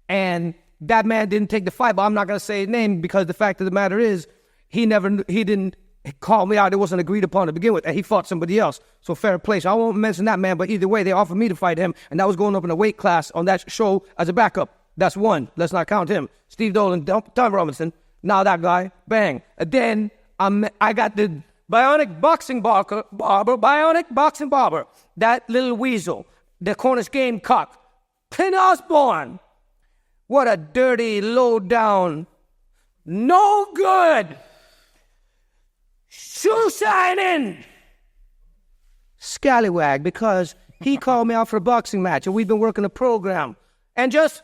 Speaker 2: And that man didn't take the fight, but I'm not going to say his name because the fact of the matter is he didn't call me out. It wasn't agreed upon to begin with, and he fought somebody else. So fair play. So I won't mention that man, but either way, they offered me to fight him, and that was going up in a weight class on that show as a backup. That's one. Let's not count him. Steve Dolan, Tom Robinson. Now that guy, bang. And then I got the Bionic boxing barber, that little weasel, the Cornish gamecock, Clint Osborne. What a dirty, low-down, no good, shoe-shining scallywag, because he called me out for a boxing match, and we've been working a program. And just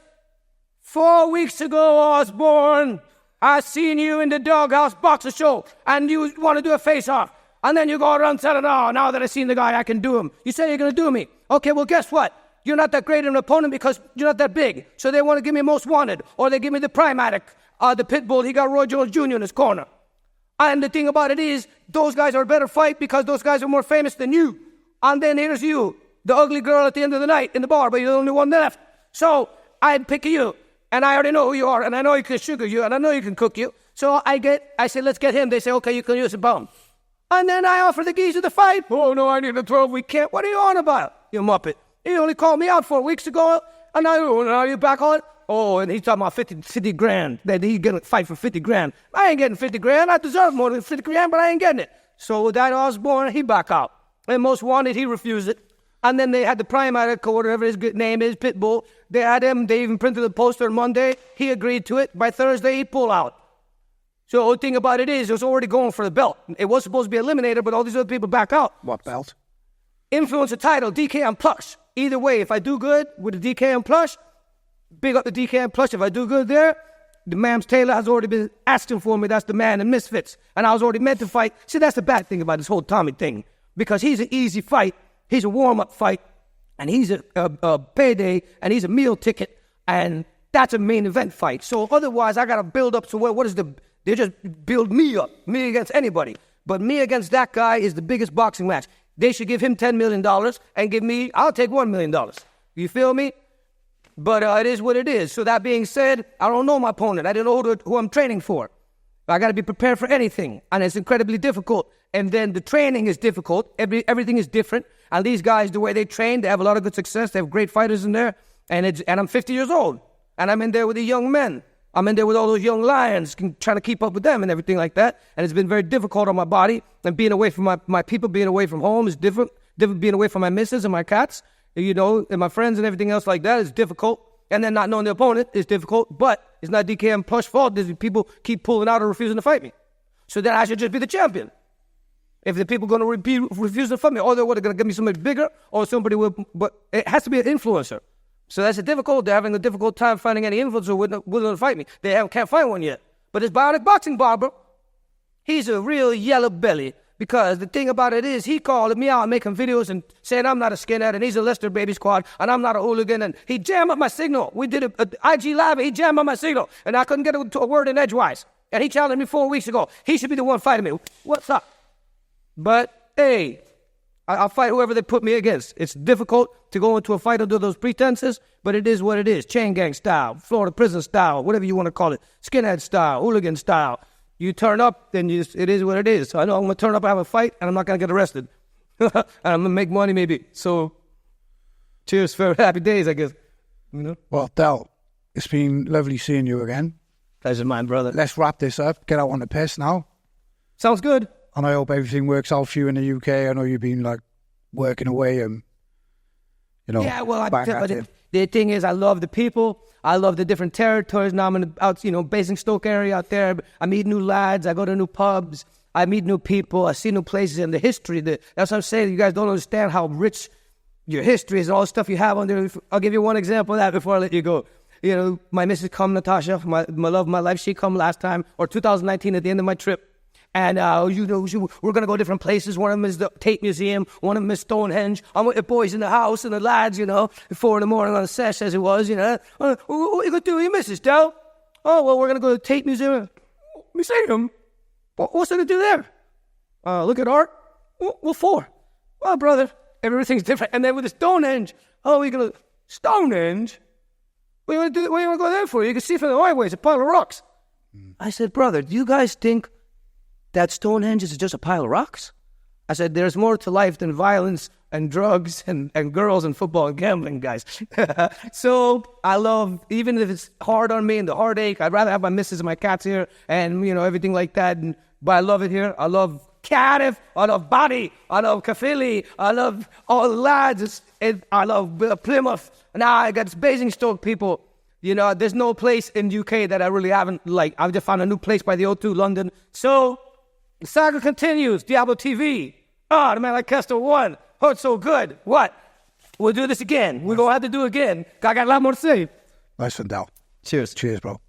Speaker 2: 4 weeks ago, Osborne, I seen you in the Doghouse Boxer Show, and you want to do a face-off. And then you go around saying, oh, now that I seen the guy, I can do him. You say you're going to do me. Okay, well, guess what? You're not that great of an opponent because you're not that big. So they want to give me Most Wanted, or they give me the Primatic, the Pitbull. He got Roy Jones Jr. in his corner. And the thing about it is, those guys are a better fight because those guys are more famous than you. And then here's you, the ugly girl at the end of the night in the bar, but you're the only one left. So I'd pick you. And I already know who you are, and I know you can sugar you, and I know you can cook you. So I say, let's get him. They say, okay, you can use a bum. And then I offer the geezer the fight. Oh, no, I need a 12-week camp. What are you on about, you muppet? He only called me out 4 weeks ago, and now you back on it? Oh, and he's talking about 50 grand, that he's going to fight for 50 grand. I ain't getting 50 grand. I deserve more than 50 grand, but I ain't getting it. So that Osborne, he back out. And Most Wanted, he refused it. And then they had the Prime article, whatever his good name is, Pitbull. They had him. They even printed the poster on Monday. He agreed to it. By Thursday, he pulled out. So the whole thing about it is, it was already going for the belt. It was supposed to be eliminated, but all these other people back out.
Speaker 1: What belt?
Speaker 2: Influencer title, DKM Plus. Either way, if I do good with the DKM Plus, big up the DKM Plus. If I do good there, the Mams Taylor has already been asking for me. That's the man in Misfits. And I was already meant to fight. See, that's the bad thing about this whole Tommy thing. Because he's an easy fight. He's a warm-up fight. And he's a payday. And he's a meal ticket. And that's a main event fight. So otherwise, I got to build up to what is the... They just build me up, me against anybody. But me against that guy is the biggest boxing match. They should give him $10 million and give me, I'll take $1 million. You feel me? But it is what it is. So that being said, I don't know my opponent. I don't know who I'm training for. I got to be prepared for anything. And it's incredibly difficult. And then the training is difficult. Everything is different. And these guys, the way they train, they have a lot of good success. They have great fighters in there. And I'm 50 years old. And I'm in there with the young men. I'm in there with all those young lions, trying to keep up with them and everything like that. And it's been very difficult on my body. And being away from my people, being away from home is different. Being away from my missus and my cats, you know, and my friends and everything else like that is difficult. And then not knowing the opponent is difficult. But it's not DKM Plus fault. People keep pulling out or refusing to fight me. So then I should just be the champion. If the people are going to refuse to fight me, or they're going to give me somebody bigger, or somebody will, but it has to be an influencer. So that's difficult. They're having a difficult time finding any influencer willing to fight me. They can't find one yet. But it's Bionic Boxing Barber. He's a real yellow belly. Because the thing about it is, he called me out making videos and saying I'm not a skinhead and he's a Lester Baby Squad and I'm not a hooligan. And he jammed up my signal. We did a IG Live and he jammed up my signal. And I couldn't get a word in edgewise. And he challenged me 4 weeks ago. He should be the one fighting me. What's up? But, hey... I'll fight whoever they put me against. It's difficult to go into a fight under those pretenses, but it is what it is. Chain gang style, Florida prison style, whatever you want to call it. Skinhead style, hooligan style. You turn up, then it is what it is. So I know I'm going to turn up, have a fight, and I'm not going to get arrested. And I'm going to make money maybe. So cheers for happy days, I guess. You know?
Speaker 1: Well, Del, it's been lovely seeing you again.
Speaker 2: Pleasure mine, brother.
Speaker 1: Let's wrap this up. Get out on the piss now.
Speaker 2: Sounds good.
Speaker 1: And I hope everything works out for you in the UK. I know you've been like working away and, you know.
Speaker 2: Yeah, well, the thing is, I love the people. I love the different territories. Now I'm out, you know, Basingstoke area out there. I meet new lads. I go to new pubs. I meet new people. I see new places and the history. That's what I'm saying. You guys don't understand how rich your history is and all the stuff you have on there. I'll give you one example of that before I let you go. You know, my missus come, Natasha, my love of my life, she come last time, or 2019 at the end of my trip. And, you know, we're going to go different places. One of them is the Tate Museum. One of them is Stonehenge. I'm with the boys in the house and the lads, you know, at 4 a.m. on a sesh as it was, you know. What are you going to do with your missus, Del? Oh, well, we're going to go to the Tate Museum. Museum? What's there to do there? Look at art? What for? Well, brother, everything's different. And then with the Stonehenge, oh, we're going to... Stonehenge? What do you want to do? What do you want to go there for? You can see from the highway, it's a pile of rocks. I said, brother, do you guys think that Stonehenge is just a pile of rocks? I said, there's more to life than violence and drugs and girls and football and gambling, guys. So I love, even if it's hard on me and the heartache, I'd rather have my missus and my cats here and, you know, everything like that. But I love it here. I love Cardiff. I love Body. I love Caerphilly. I love all the lads. I love Plymouth. Now I got Basingstoke people. You know, there's no place in UK that I really haven't, like, I've just found a new place by the O2, London. So the saga continues. Diablo TV. The man like Kester won. Hurt so good. What? We'll do this again. We're going to have to do it again. I got a lot more to say.
Speaker 1: Nice one, Del.
Speaker 2: Cheers.
Speaker 1: Cheers, bro.